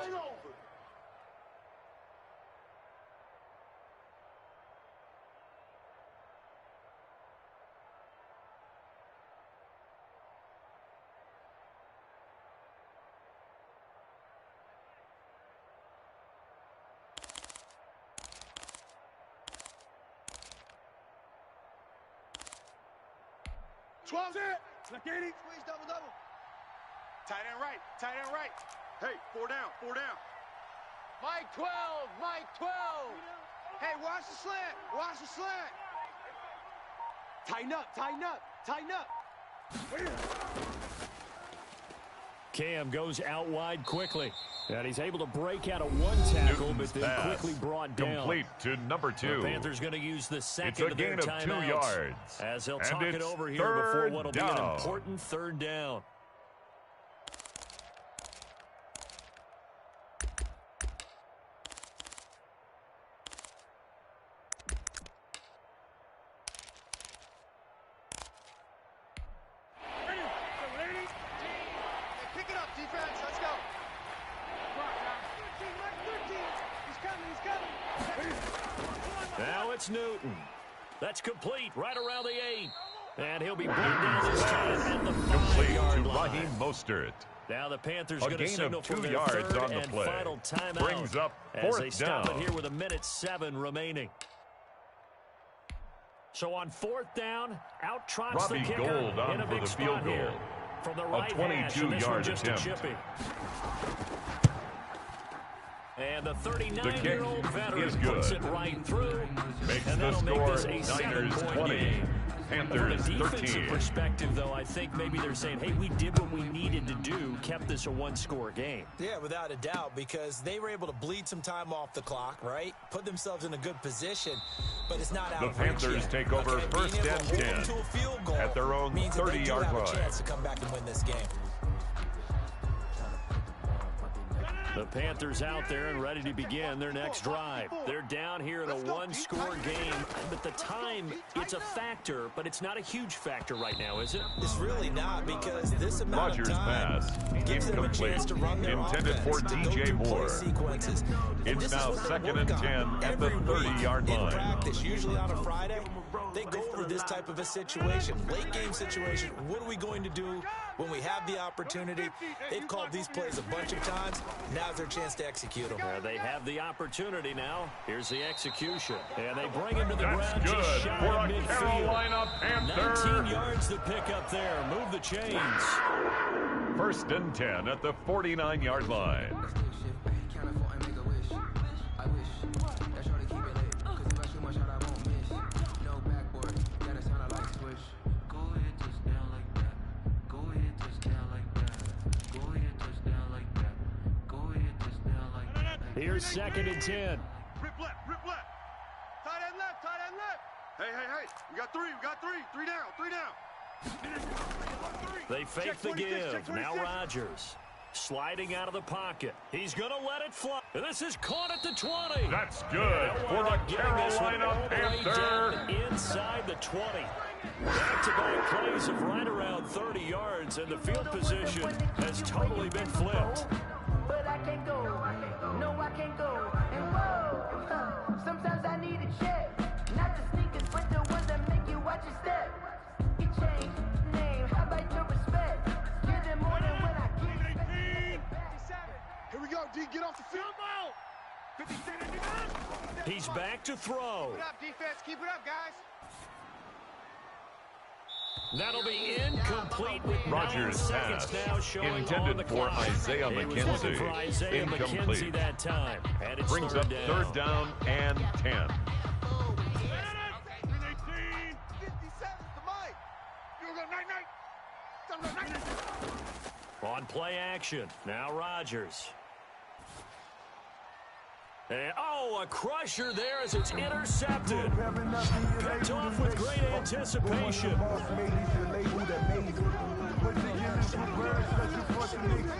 Speaker 4: Squeeze double. Tight end right. Hey, 4 down. Mike 12. Hey, watch the slant. Tighten up.
Speaker 2: Cam goes out wide quickly. And he's able to break out of one tackle,
Speaker 3: Newton's
Speaker 2: but then
Speaker 3: pass.
Speaker 2: quickly brought down.
Speaker 3: Complete to number 2.
Speaker 2: The Panthers going to use the second
Speaker 3: It's a
Speaker 2: of their
Speaker 3: gain of 2
Speaker 2: timeouts,
Speaker 3: yards.
Speaker 2: as they'll
Speaker 3: And
Speaker 2: talk it
Speaker 3: it's
Speaker 2: over here before
Speaker 3: third
Speaker 2: what'll be an
Speaker 3: down.
Speaker 2: important third down.
Speaker 4: Pick it up, defense. Let's go. 13. He's coming.
Speaker 2: Now it's Newton. That's complete right around the 8. And he'll be brought down this time at the
Speaker 3: Complete
Speaker 2: 5-yard
Speaker 3: to
Speaker 2: line.
Speaker 3: Raheem Mostert.
Speaker 2: Now the Panthers
Speaker 3: A
Speaker 2: going to
Speaker 3: gain
Speaker 2: signal
Speaker 3: of
Speaker 2: for
Speaker 3: 2
Speaker 2: their
Speaker 3: yards
Speaker 2: third
Speaker 3: on the
Speaker 2: and
Speaker 3: play.
Speaker 2: final timeout.
Speaker 3: Brings up
Speaker 2: as they
Speaker 3: 4th
Speaker 2: stop
Speaker 3: down.
Speaker 2: it here with 1:07 remaining. So on 4th down, out trots
Speaker 3: Robbie
Speaker 2: the kicker
Speaker 3: Gould on
Speaker 2: in a
Speaker 3: for
Speaker 2: big
Speaker 3: the field
Speaker 2: spot here.
Speaker 3: goal.
Speaker 2: From the
Speaker 3: A
Speaker 2: right hash, and this one
Speaker 3: 22-yard
Speaker 2: just
Speaker 3: attempt.
Speaker 2: a chippy. And the
Speaker 3: The kick
Speaker 2: 39-year-old veteran
Speaker 3: is
Speaker 2: puts
Speaker 3: good.
Speaker 2: it right through.
Speaker 3: Makes
Speaker 2: And
Speaker 3: the
Speaker 2: that'll make
Speaker 3: score
Speaker 2: this a
Speaker 3: 9ers
Speaker 2: 7-point
Speaker 3: 20.
Speaker 2: game. From a
Speaker 3: Panthers
Speaker 2: defensive
Speaker 3: 13.
Speaker 2: perspective, though, I think maybe they're saying, hey, we did what we needed to do, kept this a one-score game.
Speaker 5: Yeah, without a doubt, because they were able to bleed some time off the clock, right? Put themselves in a good position, but it's not out
Speaker 3: The
Speaker 5: of reach
Speaker 3: Panthers
Speaker 5: yet.
Speaker 3: take over
Speaker 5: Being
Speaker 3: first
Speaker 5: able
Speaker 3: and
Speaker 5: to hold
Speaker 3: 10
Speaker 5: them to a field goal
Speaker 3: at their own
Speaker 5: means that they do
Speaker 3: 30-yard
Speaker 5: have a
Speaker 3: line.
Speaker 5: chance to come back and win this game.
Speaker 2: The Panthers out there and ready to begin their next drive. They're down here in a one-score game, but the time, it's a factor, but it's not a huge factor right now, is it?
Speaker 5: It's really not, because this amount
Speaker 3: Rodgers'
Speaker 5: of time
Speaker 3: pass,
Speaker 5: gives them a
Speaker 3: incomplete.
Speaker 5: chance to run their
Speaker 3: Intended for
Speaker 5: offense, to go
Speaker 3: DJ
Speaker 5: through play
Speaker 3: Moore.
Speaker 5: sequences. And
Speaker 3: It's
Speaker 5: this is
Speaker 3: now
Speaker 5: what they
Speaker 3: 2nd
Speaker 5: work
Speaker 3: and
Speaker 5: on
Speaker 3: 10 at the
Speaker 5: every week
Speaker 3: 30-yard
Speaker 5: in
Speaker 3: line.
Speaker 5: practice, usually on a Friday. They go over this type of a situation, late game situation. What are we going to do when we have the opportunity? They've called these plays a bunch of times. Now's their chance to execute them.
Speaker 2: They have the opportunity now. Here's the execution. And they bring him to the
Speaker 3: That's
Speaker 2: ground just
Speaker 3: good
Speaker 2: shy
Speaker 3: for
Speaker 2: of
Speaker 3: a
Speaker 2: midfield.
Speaker 3: Carolina Panther.
Speaker 2: 19 yards to pick up there. Move the chains.
Speaker 3: 1st and 10 at the 49-yard line.
Speaker 2: Here's 2nd and 10.
Speaker 4: Rip left. Tight end left. Hey. We got 3. 3 down.
Speaker 2: They fake
Speaker 4: Check
Speaker 2: the
Speaker 4: 26,
Speaker 2: give.
Speaker 4: check 26.
Speaker 2: Now Rodgers sliding out of the pocket. He's going to let it fly. And this is caught at the 20.
Speaker 3: That's good for a Carolina Panther.
Speaker 2: Inside the 20. Back-to-back plays of right around 30 yards, and the field position has totally been flipped.
Speaker 11: But I can't go. No, I can't go. And whoa, sometimes I need a check. Not the sneakers, but the ones that make you watch your step. You change name, how about your respect? Give them more than when I give it back.
Speaker 4: Here we go, D. Get off the field. 50.
Speaker 2: He's back to throw.
Speaker 4: Keep it up, defense. Keep it up, guys.
Speaker 2: That'll be incomplete with 9
Speaker 3: Rodgers'
Speaker 2: seconds
Speaker 3: pass,
Speaker 2: now showing
Speaker 3: intended
Speaker 2: on the
Speaker 3: for
Speaker 2: clock.
Speaker 3: Isaiah
Speaker 2: He was looking for
Speaker 3: McKenzie.
Speaker 2: Isaiah
Speaker 3: Incomplete.
Speaker 2: McKenzie that time. And it's
Speaker 3: Brings
Speaker 2: third
Speaker 3: up
Speaker 2: down.
Speaker 3: 3rd down and 10.
Speaker 4: 57 to Mike. You go night.
Speaker 2: On play action. Now Rodgers. And, a crusher there as it's intercepted. Picked off with great anticipation.
Speaker 10: this with words, such a force of nature.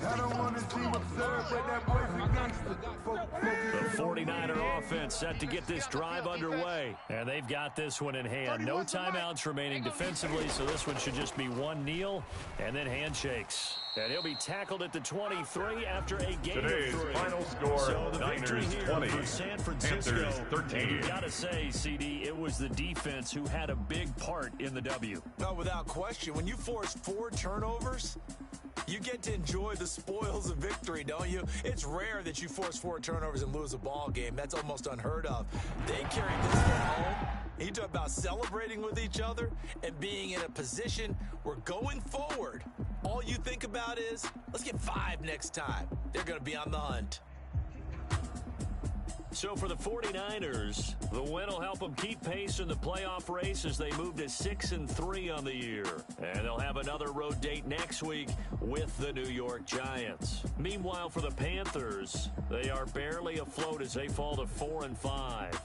Speaker 10: I don't want to seem absurd, but that boy's a gangster.
Speaker 2: The 49er offense set to get this drive underway. And they've got this one in hand. No timeouts remaining defensively, so this one should just be one kneel and then handshakes. And he'll be tackled at the 23 after a gain
Speaker 3: Today's
Speaker 2: of 3.
Speaker 3: final score,
Speaker 2: so the
Speaker 3: Niners
Speaker 2: victory here
Speaker 3: 20,
Speaker 2: for San Francisco.
Speaker 3: Panthers 13.
Speaker 2: And you got to say, CD, it was the defense who had a big part in the W.
Speaker 5: No, without question. When you force 4 turnovers, you get to enjoy the spoils of victory, don't you? It's rare that you force 4 turnovers and lose a ball game. That's almost unheard of. They carried this one home. You talk about celebrating with each other and being in a position where going forward, all you think about is, let's get 5 next time. They're going to be on the hunt.
Speaker 2: So for the 49ers, the win will help them keep pace in the playoff race as they move to 6-3 on the year. And they'll have another road date next week with the New York Giants. Meanwhile, for the Panthers, they are barely afloat as they fall to 4-5.